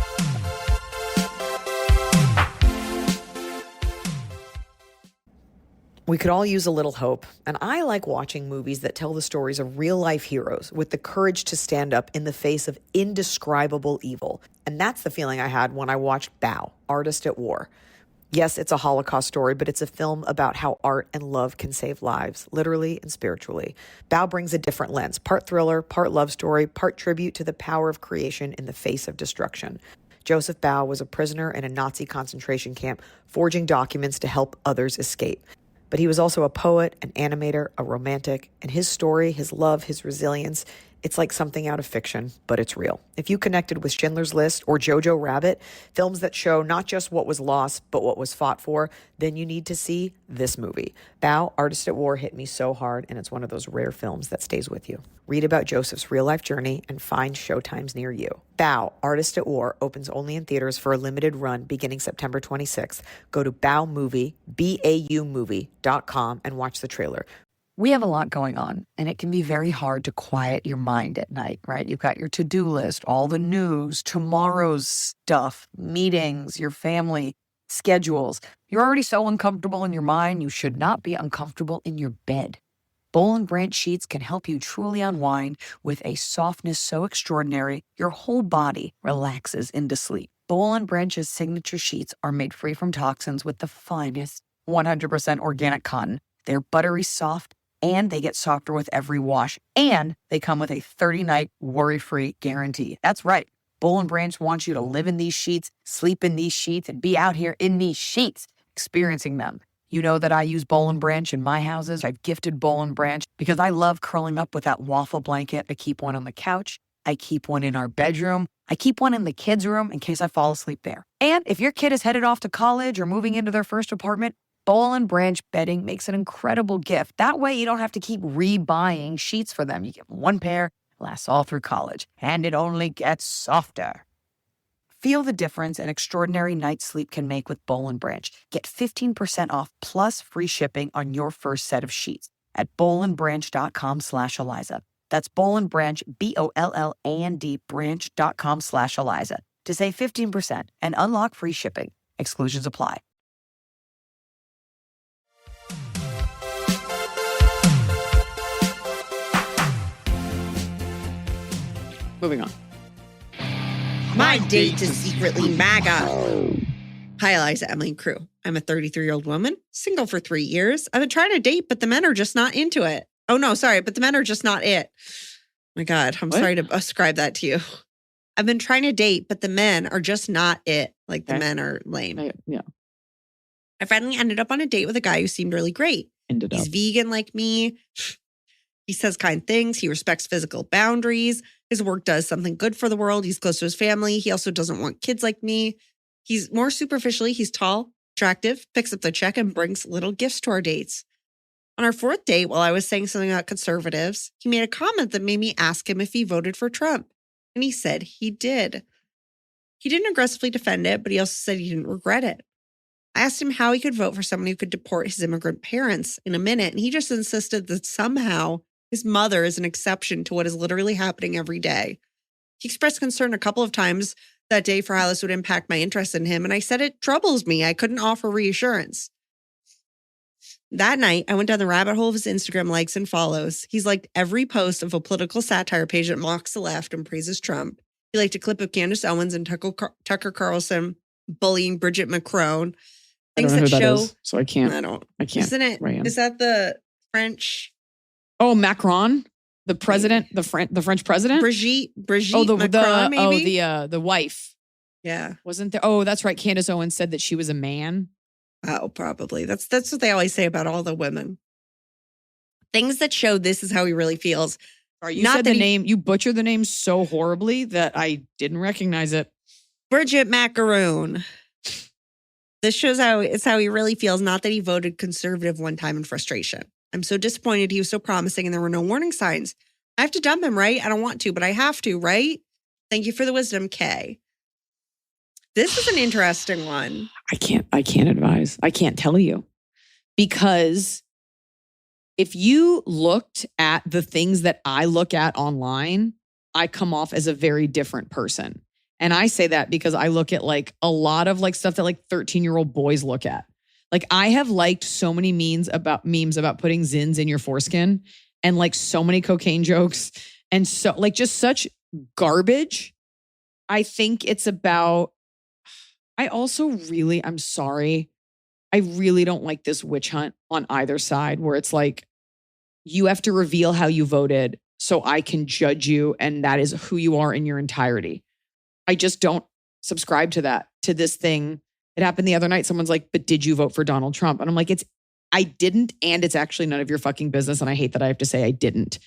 We could all use a little hope, and I like watching movies that tell the stories of real-life heroes with the courage to stand up in the face of indescribable evil. And that's the feeling I had when I watched Bao, Artist at War. Yes, it's a Holocaust story, but it's a film about how art and love can save lives, literally and spiritually. Bao brings a different lens, part thriller, part love story, part tribute to the power of creation in the face of destruction. Joseph Bao was a prisoner in a Nazi concentration camp, forging documents to help others escape. But he was also a poet, an animator, a romantic, and his story, his love, his resilience, it's like something out of fiction, but it's real. If you connected with Schindler's List or Jojo Rabbit, films that show not just what was lost, but what was fought for, then you need to see this movie. Bao, Artist at War hit me so hard, and it's one of those rare films that stays with you. Read about Joseph's real-life journey and find showtimes near you. Bao, Artist at War opens only in theaters for a limited run beginning September 26th. Go to Baomovie, BAUmovie.com and watch the trailer. We have a lot going on, and it can be very hard to quiet your mind at night, right? You've got your to-do list, all the news, tomorrow's stuff, meetings, your family, schedules. You're already so uncomfortable in your mind, you should not be uncomfortable in your bed. Boll & Branch sheets can help you truly unwind with a softness so extraordinary, your whole body relaxes into sleep. Boll & Branch's signature sheets are made free from toxins with the finest 100% organic cotton. They're buttery soft, and they get softer with every wash, and they come with a 30-night worry-free guarantee. That's right. Boll & Branch wants you to live in these sheets, sleep in these sheets, and be out here in these sheets, experiencing them. You know that I use Boll & Branch in my houses. I've gifted Boll & Branch because I love curling up with that waffle blanket. I keep one on the couch. I keep one in our bedroom. I keep one in the kids' room in case I fall asleep there. And if your kid is headed off to college or moving into their first apartment, Boll & Branch bedding makes an incredible gift. That way you don't have to keep rebuying sheets for them. You get one pair, lasts all through college, and it only gets softer. Feel the difference an extraordinary night's sleep can make with Boll & Branch. Get 15% off plus free shipping on your first set of sheets at bollandbranch.com/Iliza. That's Boll & Branch, BOLLAND branch.com/Iliza to save 15% and unlock free shipping. Exclusions apply. Moving on. My date to secretly MAGA. Hi, Iliza, Emily, and crew. I'm a 33-year-old woman, single for 3 years. I've been trying to date, but the men are just not into it. Oh, no, sorry, but the men are just not it. My God, I'm sorry to ascribe that to you. I've been trying to date, but the men are just not it. Like the men are lame. Yeah. I finally ended up on a date with a guy who seemed really great. He's vegan like me. He says kind things. He respects physical boundaries. His work does something good for the world. He's close to his family. He also doesn't want kids like me. He's more superficially, he's tall, attractive, picks up the check, and brings little gifts to our dates. On our fourth date, while I was saying something about conservatives, he made a comment that made me ask him if he voted for Trump. And he said he did. He didn't aggressively defend it, but he also said he didn't regret it. I asked him how he could vote for someone who could deport his immigrant parents in a minute, and he just insisted that somehow his mother is an exception to what is literally happening every day. He expressed concern a couple of times that day for how this would impact my interest in him, and I said it troubles me. I couldn't offer reassurance. That night, I went down the rabbit hole of his Instagram likes and follows. He's liked every post of a political satire page that mocks the left and praises Trump. He liked a clip of Candace Owens and Tucker Carlson bullying Bridget Macron. Things I don't know that who show. that is, so I can't. I can't. Isn't it? Is that the French? Oh, Macron, the president, the French president, Brigitte Macron, maybe? the wife. Yeah, wasn't there? Oh, that's right. Candace Owens said that she was a man. Oh, probably. That's what they always say about all the women. Things that show this is how he really feels. Sorry, you said the name. You butchered the name so horribly that I didn't recognize it. Bridget Macaroon. This shows how he really feels. Not that he voted conservative one time in frustration. I'm so disappointed. He was so promising and there were no warning signs. I have to dump him, right? I don't want to, but I have to, right? Thank you for the wisdom, Kay. This is an interesting one. I can't advise. I can't tell you because if you looked at the things that I look at online, I come off as a very different person. And I say that because I look at like a lot of like stuff that like 13-year-old boys look at. Like I have liked so many memes about putting Zins in your foreskin and like so many cocaine jokes and so like just such garbage. I think it's about, I'm sorry. I really don't like this witch hunt on either side where it's like, you have to reveal how you voted so I can judge you and that is who you are in your entirety. I just don't subscribe to that, to this thing. It happened the other night. Someone's like, but did you vote for Donald Trump? And I'm like, I didn't. And it's actually none of your fucking business. And I hate that I have to say I didn't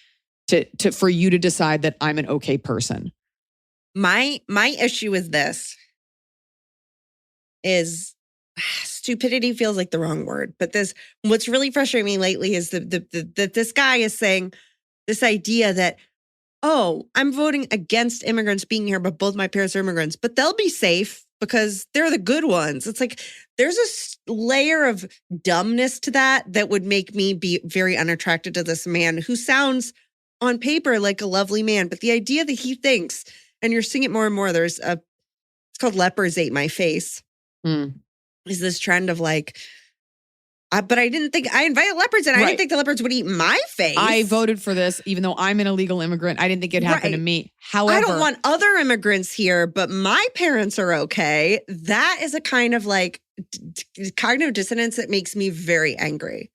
for you to decide that I'm an okay person. My issue with this is stupidity feels like the wrong word, but what's really frustrating me lately is that this guy is saying this idea that, oh, I'm voting against immigrants being here, but both my parents are immigrants, but they'll be safe because they're the good ones. It's like there's a layer of dumbness to that would make me be very unattracted to this man who sounds on paper like a lovely man. But the idea that he thinks, and you're seeing it more and more, it's called leopards ate my face. Is this trend of like, but I didn't think, I invited leopards and I didn't think the leopards would eat my face. I voted for this, even though I'm an illegal immigrant. I didn't think it'd happen to me. However, I don't want other immigrants here, but my parents are okay. That is a kind of like cognitive dissonance that makes me very angry.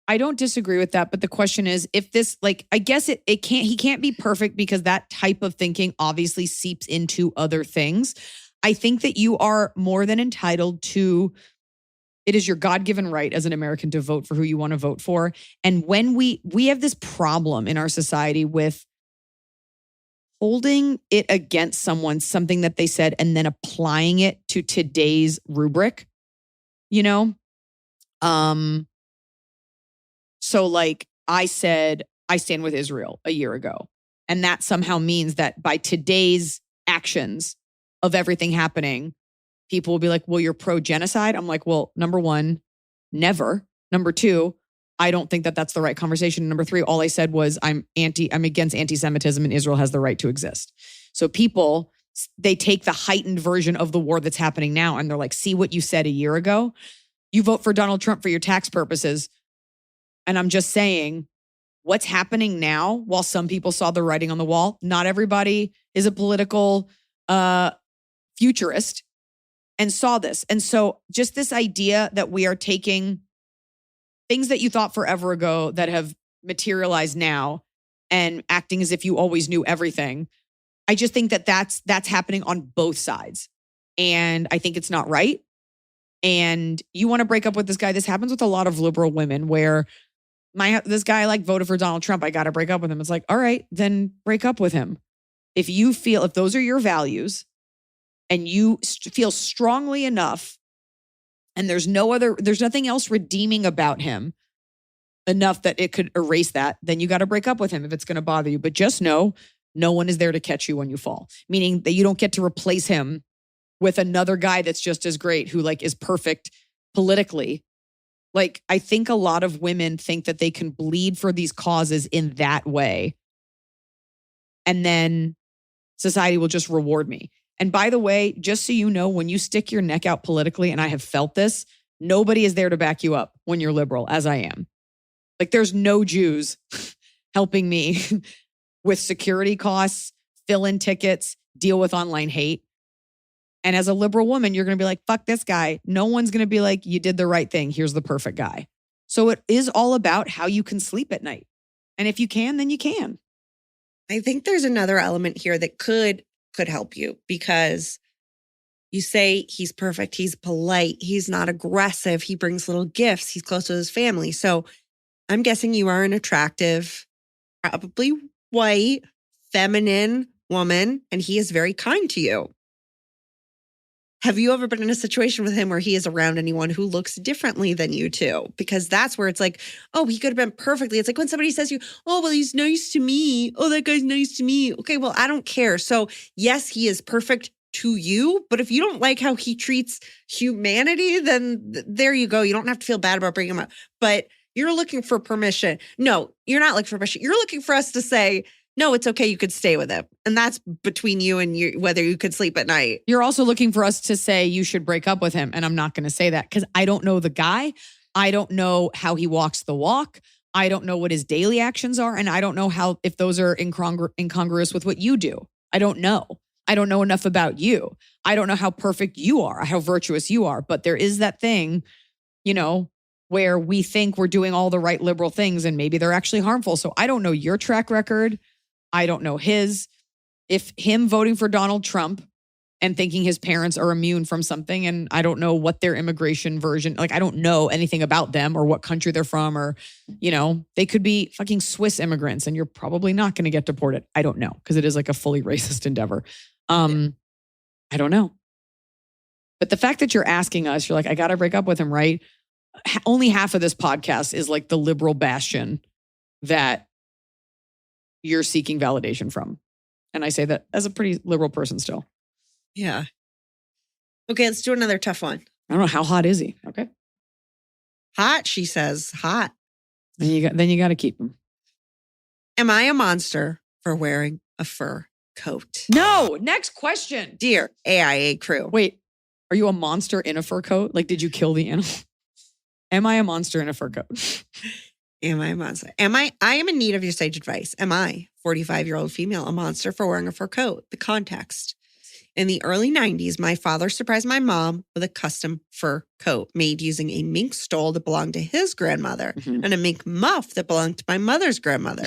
I don't disagree with that. But the question is, if this, like, I guess he can't be perfect because that type of thinking obviously seeps into other things. I think that you are more than entitled to, it is your God-given right as an American to vote for who you want to vote for. And when we have this problem in our society with holding it against someone, something that they said, and then applying it to today's rubric, you know? So like I said, I stand with Israel a year ago. And that somehow means that by today's actions of everything happening, people will be like, well, you're pro-genocide. I'm like, well, number one, never. Number two, I don't think that that's the right conversation. Number three, all I said was I'm against anti-Semitism and Israel has the right to exist. So people, they take the heightened version of the war that's happening now and they're like, see what you said a year ago? You vote for Donald Trump for your tax purposes. And I'm just saying, what's happening now, while some people saw the writing on the wall, not everybody is a political futurist and saw this. And so just this idea that we are taking things that you thought forever ago that have materialized now and acting as if you always knew everything. I just think that that's happening on both sides. And I think it's not right. And you want to break up with this guy. This happens with a lot of liberal women where this guy like voted for Donald Trump. I got to break up with him. It's like, all right, then break up with him. If those are your values and you feel strongly enough and there's nothing else redeeming about him enough that it could erase that, then you got to break up with him if it's going to bother you. But just know, no one is there to catch you when you fall. Meaning that you don't get to replace him with another guy that's just as great who like is perfect politically. Like, I think a lot of women think that they can bleed for these causes in that way. And then society will just reward me. And by the way, just so you know, when you stick your neck out politically, and I have felt this, nobody is there to back you up when you're liberal, as I am. Like, there's no Jews helping me with security costs, fill in tickets, deal with online hate. And as a liberal woman, you're going to be like, fuck this guy. No one's going to be like, you did the right thing. Here's the perfect guy. So it is all about how you can sleep at night. And if you can, then you can. I think there's another element here that could help you, because you say he's perfect, he's polite, he's not aggressive, he brings little gifts, he's close to his family. So I'm guessing you are an attractive, probably white, feminine woman, and he is very kind to you. Have you ever been in a situation with him where he is around anyone who looks differently than you two? Because that's where it's like, oh, he could have been perfectly. It's like when somebody says to you, oh, well, he's nice to me. Oh, that guy's nice to me. Okay, well, I don't care. So yes, he is perfect to you. But if you don't like how he treats humanity, then there you go. You don't have to feel bad about bringing him up. But You're looking for permission. No, you're not looking for permission. You're looking for us to say, no, it's okay. You could stay with him. And that's between you and you, whether you could sleep at night. You're also looking for us to say you should break up with him. And I'm not going to say that because I don't know the guy. I don't know how he walks the walk. I don't know what his daily actions are. And I don't know if those are incongruous with what you do. I don't know. I don't know enough about you. I don't know how perfect you are, how virtuous you are. But there is that thing, where we think we're doing all the right liberal things and maybe they're actually harmful. So I don't know your track record. I don't know his. If him voting for Donald Trump and thinking his parents are immune from something, and I don't know what their immigration version, I don't know anything about them or what country they're from, or, they could be fucking Swiss immigrants and you're probably not going to get deported. I don't know, because it is a fully racist endeavor. I don't know. But the fact that you're asking us, you're like, I got to break up with him, right? Only half of this podcast is the liberal bastion that you're seeking validation from. And I say that as a pretty liberal person still. Yeah. Okay, let's do another tough one. I don't know, how hot is he? Okay. Hot, she says. Hot. Then you got to keep him. Am I a monster for wearing a fur coat? No. Next question. Dear AIA crew. Wait, are you a monster in a fur coat? Did you kill the animal? Am I a monster in a fur coat? Am I a monster? I am in need of your sage advice. Am I, 45-year-old female, a monster for wearing a fur coat? The context. In the early 90s, my father surprised my mom with a custom fur coat made using a mink stole that belonged to his grandmother and a mink muff that belonged to my mother's grandmother.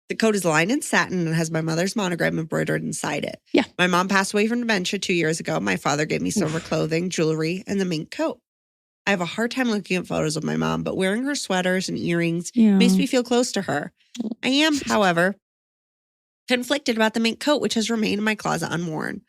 The coat is lined in satin and has my mother's monogram embroidered inside it. Yeah. My mom passed away from dementia 2 years ago. My father gave me silver clothing, jewelry, and the mink coat. I have a hard time looking at photos of my mom, but wearing her sweaters and earrings makes me feel close to her. I am, however, conflicted about the mink coat, which has remained in my closet unworn.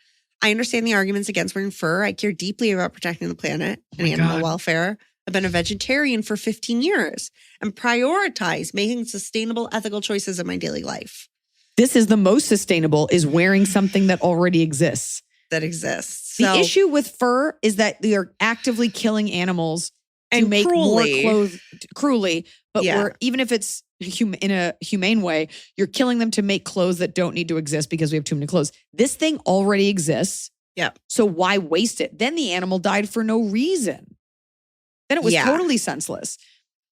I understand the arguments against wearing fur. I care deeply about protecting the planet and animal welfare. I've been a vegetarian for 15 years and prioritize making sustainable, ethical choices in my daily life. This is the most sustainable, is wearing something that already exists. That exists. The issue with fur is that you're actively killing animals to make more clothes cruelly. But even if it's in a humane way, you're killing them to make clothes that don't need to exist because we have too many clothes. This thing already exists. Yep. So why waste it? Then the animal died for no reason. Then it was totally senseless.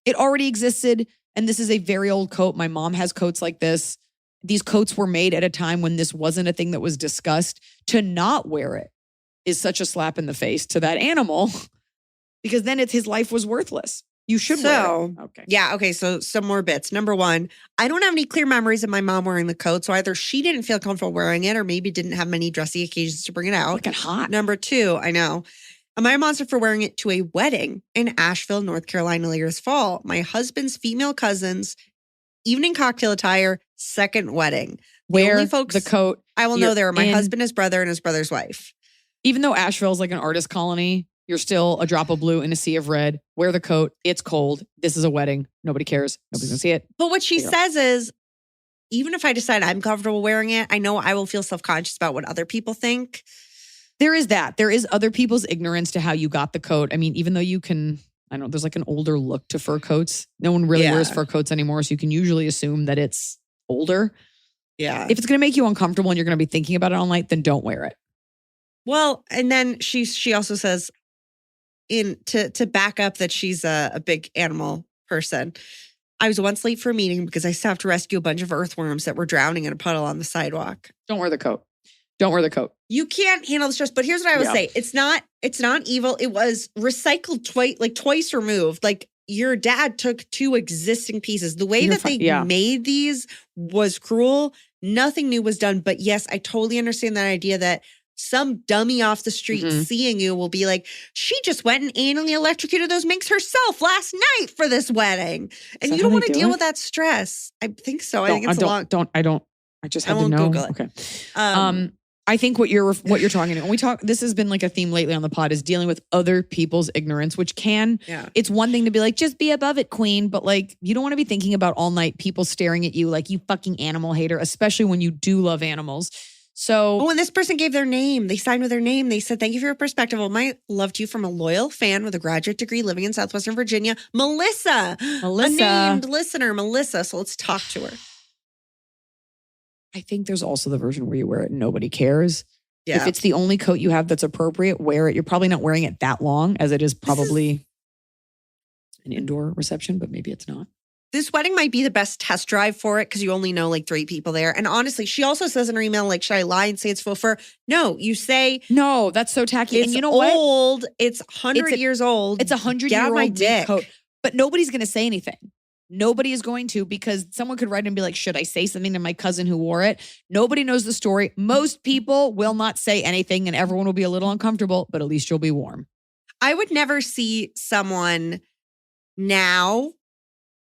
It already existed. And this is a very old coat. My mom has coats like this. These coats were made at a time when this wasn't a thing that was discussed. To not wear it is such a slap in the face to that animal because then his life was worthless. You should wear it. Okay. Yeah. Okay. So some more bits. Number one, I don't have any clear memories of my mom wearing the coat. So either she didn't feel comfortable wearing it or maybe didn't have many dressy occasions to bring it out. Looking hot. Number two, I know. Am I a monster for wearing it to a wedding in Asheville, North Carolina later this fall? My husband's female cousin's evening cocktail attire, second wedding. Wear the coat. I will know there are my husband, his brother, and his brother's wife. Even though Asheville is like an artist colony, you're still a drop of blue in a sea of red. Wear the coat. It's cold. This is a wedding. Nobody cares. Nobody's going to see it. But what she says is, even if I decide I'm comfortable wearing it, I know I will feel self-conscious about what other people think. There is that. There is other people's ignorance to how you got the coat. I mean, even though you can, I don't know, there's like an older look to fur coats. No one really wears fur coats anymore. So you can usually assume that it's older. Yeah. If it's going to make you uncomfortable and you're going to be thinking about it all night, then don't wear it. Well, and then she also says to back up that she's a big animal person. I was once late for a meeting because I still have to rescue a bunch of earthworms that were drowning in a puddle on the sidewalk. Don't wear the coat. Don't wear the coat. You can't handle the stress. But here's what I would say. It's not evil. It was recycled twice removed. Like your dad took two existing pieces. The way they made these was cruel. Nothing new was done. But yes, I totally understand that idea that some dummy off the street seeing you will be like, she just went and anally electrocuted those minks herself last night for this wedding. And you don't want to deal with that stress. I think so. I think it's I just had to know. Google it. Okay. I think what you're talking about, when we talk, this has been like a theme lately on the pod, is dealing with other people's ignorance, which it's one thing to be like, just be above it, queen. But like, you don't want to be thinking about all night people staring at you like you fucking animal hater, especially when you do love animals. So Oh, and this person gave their name. They signed with their name. They said, thank you for your perspective. Well, my love to you from a loyal fan with a graduate degree living in Southwestern Virginia, Melissa. A named listener, Melissa. So let's talk to her. I think there's also the version where you wear it and nobody cares. Yeah. If it's the only coat you have that's appropriate, wear it. You're probably not wearing it that long as it is probably an indoor reception, but maybe it's not. This wedding might be the best test drive for it because you only know like 3 people there. And honestly, she also says in her email, like, should I lie and say it's faux fur? No, you say No, that's so tacky. it's And you know old. what? It's 100 years old. It's a Get out 100-year-old my mink dick. coat. But nobody's going to say anything. Nobody is going to, because someone could write and be like, should I say something to my cousin who wore it? Nobody knows the story. Most people will not say anything and everyone will be a little uncomfortable, but at least you'll be warm. I would never see someone now.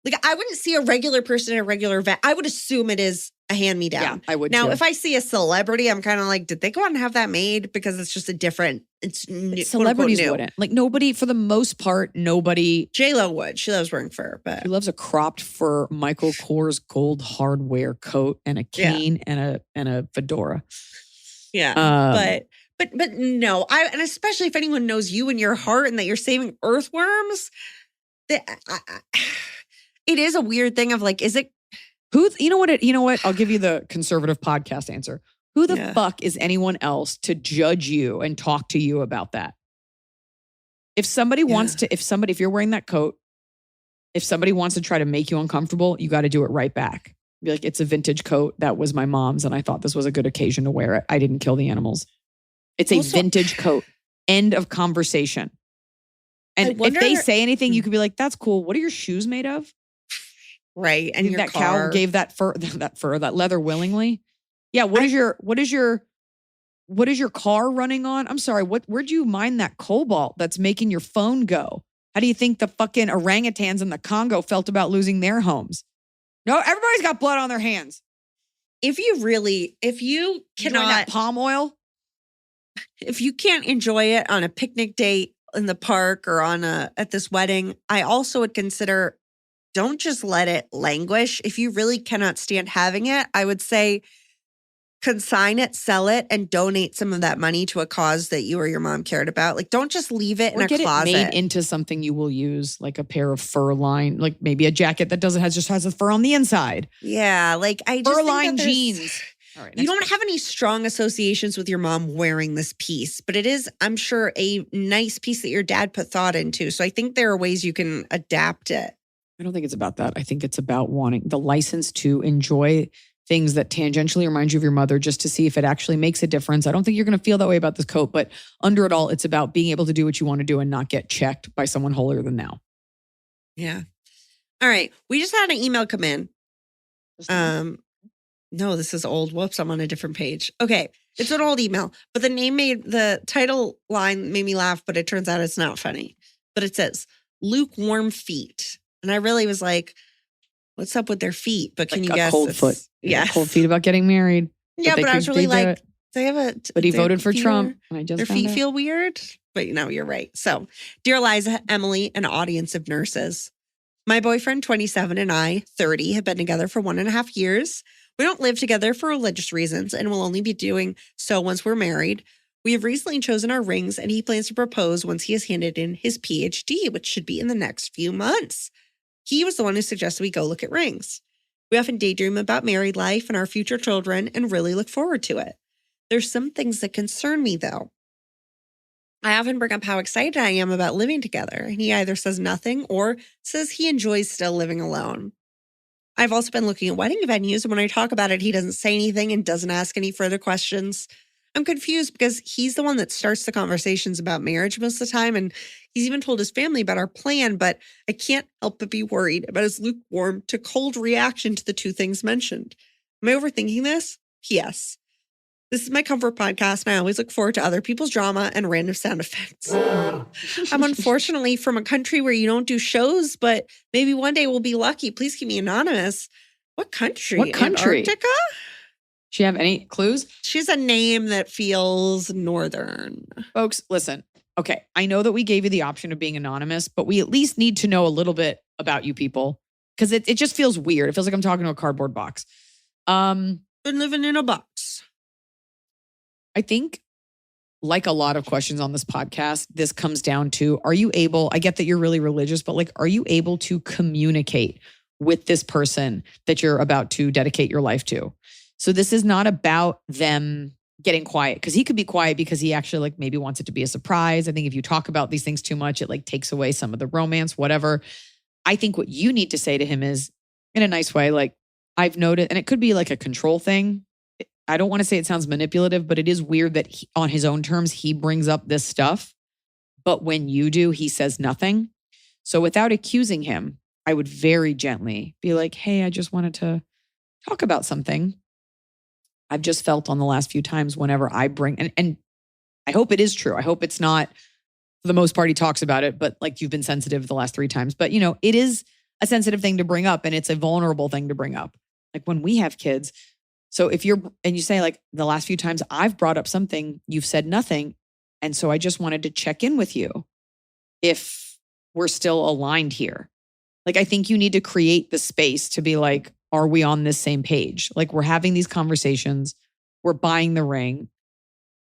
Like, I wouldn't see a regular person at a regular event. I would assume it is a hand-me-down. Yeah, I would Now, too. if I see a celebrity, I'm kind of like, did they go out and have that made? Because it's just a different, Celebrities new. wouldn't. Like nobody, for the most part, nobody. J-Lo would. She loves wearing fur, but She loves a cropped fur Michael Kors gold hardware coat and a cane and a fedora. yeah. But no, and especially if anyone knows you in your heart and that you're saving earthworms, it is a weird thing of like, is it? You know what? I'll give you the conservative podcast answer. Who the fuck is anyone else to judge you and talk to you about that? If somebody wants to, if you're wearing that coat, if somebody wants to try to make you uncomfortable, you got to do it right back. Be like, it's a vintage coat. That was my mom's and I thought this was a good occasion to wear it. I didn't kill the animals. It's a vintage coat. End of conversation. And if they say anything, you could be like, that's cool. What are your shoes made of? Right. And your that car. cow gave that leather willingly. Yeah. What is your car running on? I'm sorry. Where'd you mine that cobalt that's making your phone go? How do you think the fucking orangutans in the Congo felt about losing their homes? No, everybody's got blood on their hands. If you Enjoying that palm oil, if you can't enjoy it on a picnic date in the park or at this wedding, I also would consider, don't just let it languish. If you really cannot stand having it, I would say consign it, sell it, and donate some of that money to a cause that you or your mom cared about. Like, don't just leave it in a closet. It made into something you will use, like a pair of fur line, like maybe a jacket that just has a fur on the inside. Yeah, like I just fur think line that jeans. All right, you don't have any strong associations with your mom wearing this piece, but it is, I'm sure, a nice piece that your dad put thought into. So I think there are ways you can adapt it. I don't think it's about that. I think it's about wanting the license to enjoy things that tangentially remind you of your mother, just to see if it actually makes a difference. I don't think you're going to feel that way about this coat, but under it all, it's about being able to do what you want to do and not get checked by someone holier than thou. Yeah. All right. We just had an email come in. No, this is old. Whoops, I'm on a different page. Okay. It's an old email, but the title line made me laugh, but it turns out it's not funny. But it says, lukewarm feet. And I really was like, what's up with their feet? But can you guess? Cold foot. Yeah. Cold feet about getting married. Yeah, but I was really like, they have a. But he voted for Trump. And I just their feet feel weird. But you're right. So, dear Iliza, Emily, an audience of nurses. My boyfriend, 27, and I, 30, have been together for 1.5 years. We don't live together for religious reasons and will only be doing so once we're married. We have recently chosen our rings and he plans to propose once he has handed in his PhD, which should be in the next few months. He was the one who suggested we go look at rings. We often daydream about married life and our future children and really look forward to it. There's some things that concern me, though. I often bring up how excited I am about living together, and he either says nothing or says he enjoys still living alone. I've also been looking at wedding venues, and when I talk about it, he doesn't say anything and doesn't ask any further questions. I'm confused because he's the one that starts the conversations about marriage most of the time, and he's even told his family about our plan, but I can't help but be worried about his lukewarm to cold reaction to the two things mentioned. Am I overthinking this? Yes. This is my comfort podcast, and I always look forward to other people's drama and random sound effects. I'm unfortunately from a country where you don't do shows, but maybe one day we'll be lucky. Please keep me anonymous. What country? What country? Antarctica? Do you have any clues? She's a name that feels northern. Folks, listen. Okay, I know that we gave you the option of being anonymous, but we at least need to know a little bit about you people because it just feels weird. It feels like I'm talking to a cardboard box. Been living in a box. I think, like a lot of questions on this podcast, this comes down to, are you able, I get that you're really religious, but like, are you able to communicate with this person that you're about to dedicate your life to? So this is not about them getting quiet, because he could be quiet because he actually like maybe wants it to be a surprise. I think if you talk about these things too much, it like takes away some of the romance, whatever. I think what you need to say to him is, in a nice way, like, I've noticed, and it could be like a control thing. I don't want to say it sounds manipulative, but it is weird that on his own terms, he brings up this stuff. But when you do, he says nothing. So without accusing him, I would very gently be like, hey, I just wanted to talk about something. I've just felt on the last few times whenever I bring, and I hope it is true. I hope it's not, for the most part, he talks about it, but like you've been sensitive the last 3 times. But, you know, it is a sensitive thing to bring up, and it's a vulnerable thing to bring up. Like when we have kids. So if you're, and you say like, the last few times I've brought up something, you've said nothing. And so I just wanted to check in with you if we're still aligned here. Like, I think you need to create the space to be like, are we on this same page? Like, we're having these conversations, we're buying the ring,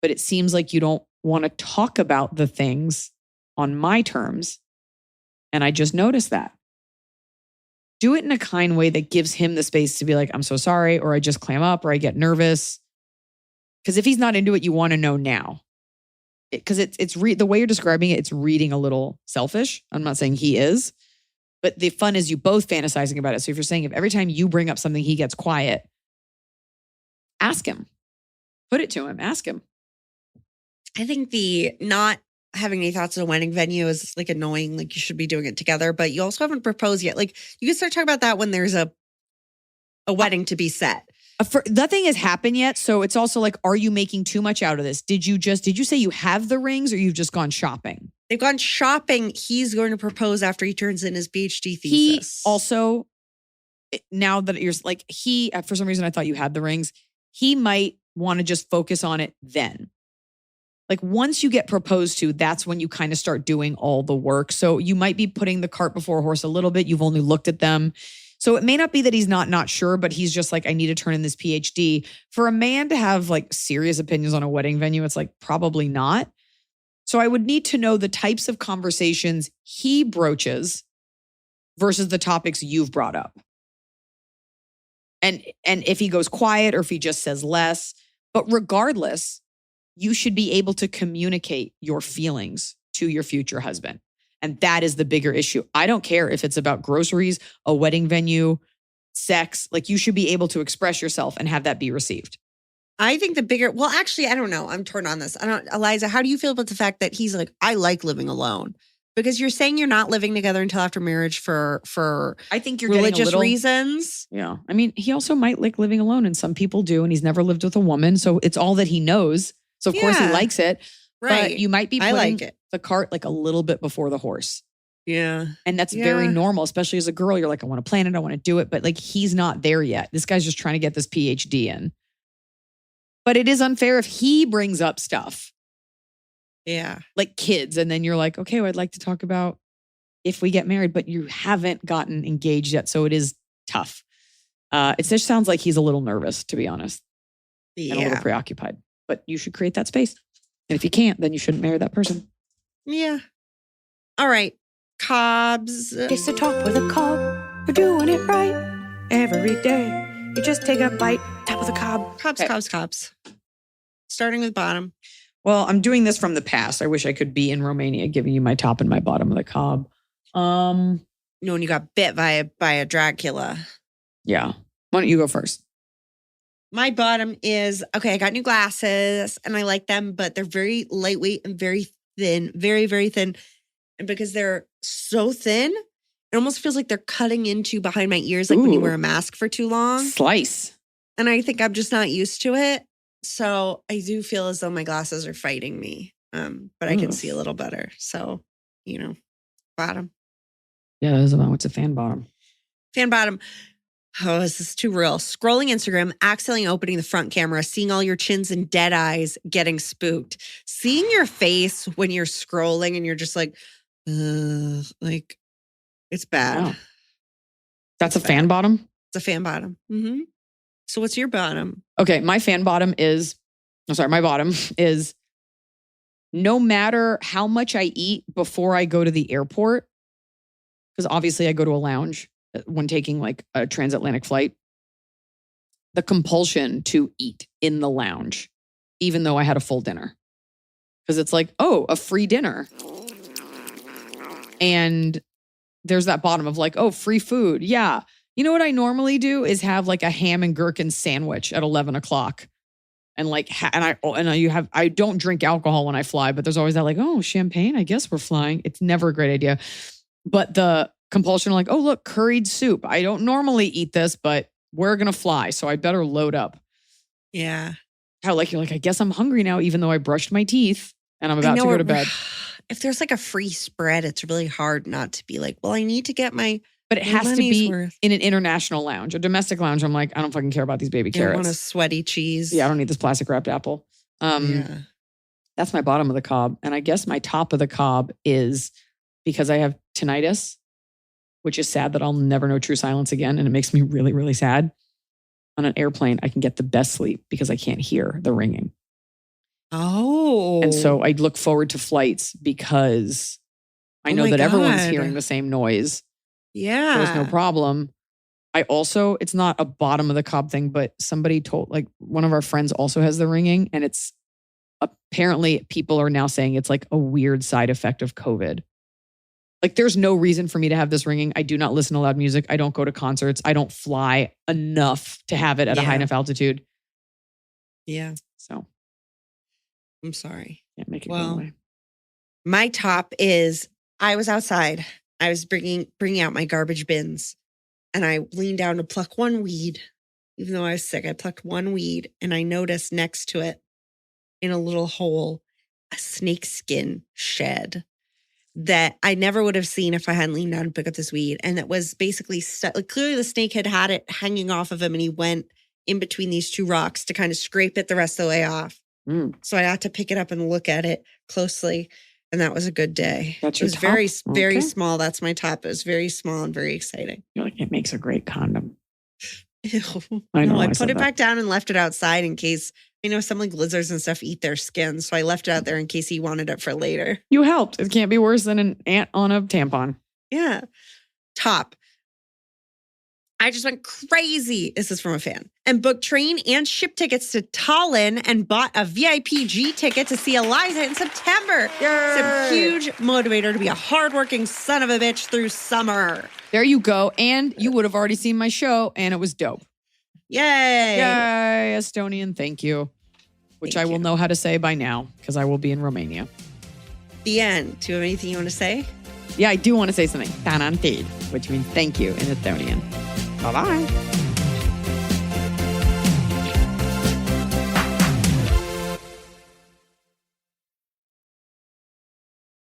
but it seems like you don't want to talk about the things on my terms. And I just noticed that. Do it in a kind way that gives him the space to be like, I'm so sorry, or I just clam up, or I get nervous. Because if he's not into it, you want to know now. Because the way you're describing it, it's reading a little selfish. I'm not saying he is, but the fun is you both fantasizing about it. So if you're saying if every time you bring up something, he gets quiet, ask him. Put it to him. Ask him. I think the not having any thoughts on a wedding venue is like annoying. Like you should be doing it together, but you also haven't proposed yet. Like you can start talking about that when there's a wedding to be set. Nothing has happened yet. So it's also like, are you making too much out of this? Did you say you have the rings, or you've just gone shopping? They've gone shopping. He's going to propose after he turns in his PhD thesis. He also, now that you're like, for some reason, I thought you had the rings. He might want to just focus on it then. Like once you get proposed to, that's when you kind of start doing all the work. So you might be putting the cart before a horse a little bit. You've only looked at them. So it may not be that he's not sure, but he's just like, I need to turn in this PhD. For a man to have like serious opinions on a wedding venue, it's like probably not. So I would need to know the types of conversations he broaches versus the topics you've brought up. And if he goes quiet or if he just says less, but regardless, you should be able to communicate your feelings to your future husband. And that is the bigger issue. I don't care if it's about groceries, a wedding venue, sex. Like you should be able to express yourself and have that be received. I think well, actually, I don't know. I'm torn on this. Iliza, how do you feel about the fact that he's like, I like living alone? Because you're saying you're not living together until after marriage for I think you're religious reasons. Yeah. I mean, he also might like living alone, and some people do, and he's never lived with a woman. So it's all that he knows. So of course he likes it. Right. But you might be putting like it. the cart like a little bit before the horse. Yeah. And that's very normal, especially as a girl. You're like, I want to plan it. I want to do it. But like, he's not there yet. This guy's just trying to get this PhD in. But it is unfair if he brings up stuff. Yeah. Like kids. And then you're like, okay, well, I'd like to talk about if we get married, but you haven't gotten engaged yet. So it is tough. It just sounds like he's a little nervous, to be honest. Yeah. And a little preoccupied. But you should create that space. And if you can't, then you shouldn't marry that person. Yeah. All right. Cobs. It's a talk with a cob. We're doing it right every day. You just take a bite, top of the cob. Cobs. Starting with bottom. Well, I'm doing this from the past. I wish I could be in Romania giving you my top and my bottom of the cob. When you got bit by a Dracula. Yeah. Why don't you go first? My bottom is, okay, I got new glasses and I like them, but they're very lightweight and very thin, very, very thin. And because they're so thin, it almost feels like they're cutting into behind my ears, like when you wear a mask for too long. Slice. And I think I'm just not used to it. So I do feel as though my glasses are fighting me, but I can see a little better. So, bottom. Yeah, that is about what's a fan bottom. Fan bottom. Oh, this is too real. Scrolling Instagram, accidentally opening the front camera, seeing all your chins and dead eyes, getting spooked. Seeing your face when you're scrolling and you're just like, it's bad. Wow. That's a fan bottom? It's a fan bottom. Mm-hmm. So what's your bottom? Okay, my fan bottom is, my bottom is no matter how much I eat before I go to the airport, because obviously I go to a lounge when taking like a transatlantic flight, the compulsion to eat in the lounge, even though I had a full dinner. Because it's like, oh, a free dinner. And there's that bottom of like, oh, free food. Yeah. You know what I normally do is have like a ham and gherkin sandwich at 11 o'clock. And like, I don't drink alcohol when I fly, but there's always that like, oh, champagne, I guess we're flying. It's never a great idea. But the compulsion like, oh, look, curried soup. I don't normally eat this, but we're going to fly. So I better load up. Yeah. How like, you're like, I guess I'm hungry now, even though I brushed my teeth and I'm about to go to bed. If there's like a free spread, it's really hard not to be like, well, I need to get my But it has to be in an international lounge. A domestic lounge, I'm like, I don't fucking care about these baby carrots. I want a sweaty cheese. Yeah, I don't need this plastic wrapped apple. That's my bottom of the cob. And I guess my top of the cob is because I have tinnitus, which is sad that I'll never know true silence again. And it makes me really, really sad. On an airplane, I can get the best sleep because I can't hear the ringing. Oh. And so I look forward to flights because I know that everyone's hearing the same noise. Yeah. There's no problem. I also, it's not a bottom of the cob thing, but somebody told, like one of our friends also has the ringing, and it's apparently people are now saying it's like a weird side effect of COVID. Like there's no reason for me to have this ringing. I do not listen to loud music. I don't go to concerts. I don't fly enough to have it at a high enough altitude. Yeah. So I'm sorry. Can't make it go away. My top is I was outside. I was bringing out my garbage bins, and I leaned down to pluck one weed. Even though I was sick, I plucked one weed, and I noticed next to it in a little hole, a snakeskin shed that I never would have seen if I hadn't leaned down to pick up this weed. And it was basically like clearly the snake had it hanging off of him, and he went in between these two rocks to kind of scrape it the rest of the way off. So I had to pick it up and look at it closely. And that was a good day. That's it was your top? very small. That's my top. It was very small and very exciting. You're like, it makes a great condom. Ew. I know. I I put it that. back down and left it outside in case, some like lizards and stuff eat their skin. So I left it out there in case he wanted it for later. You helped. It can't be worse than an ant on a tampon. Yeah. Top. I just went crazy. This is from a fan. And booked train and ship tickets to Tallinn and bought a VIP G ticket to see Iliza in September. Yay! It's a huge motivator to be a hardworking son of a bitch through summer. There you go. And you would have already seen my show, and it was dope. Yay. Yay, Estonian, thank you. Which I will know how to say by now, because I will be in Romania. The end. Do you have anything you want to say? Yeah, I do want to say something. Tänan teid, which means thank you in Estonian. Bye-bye.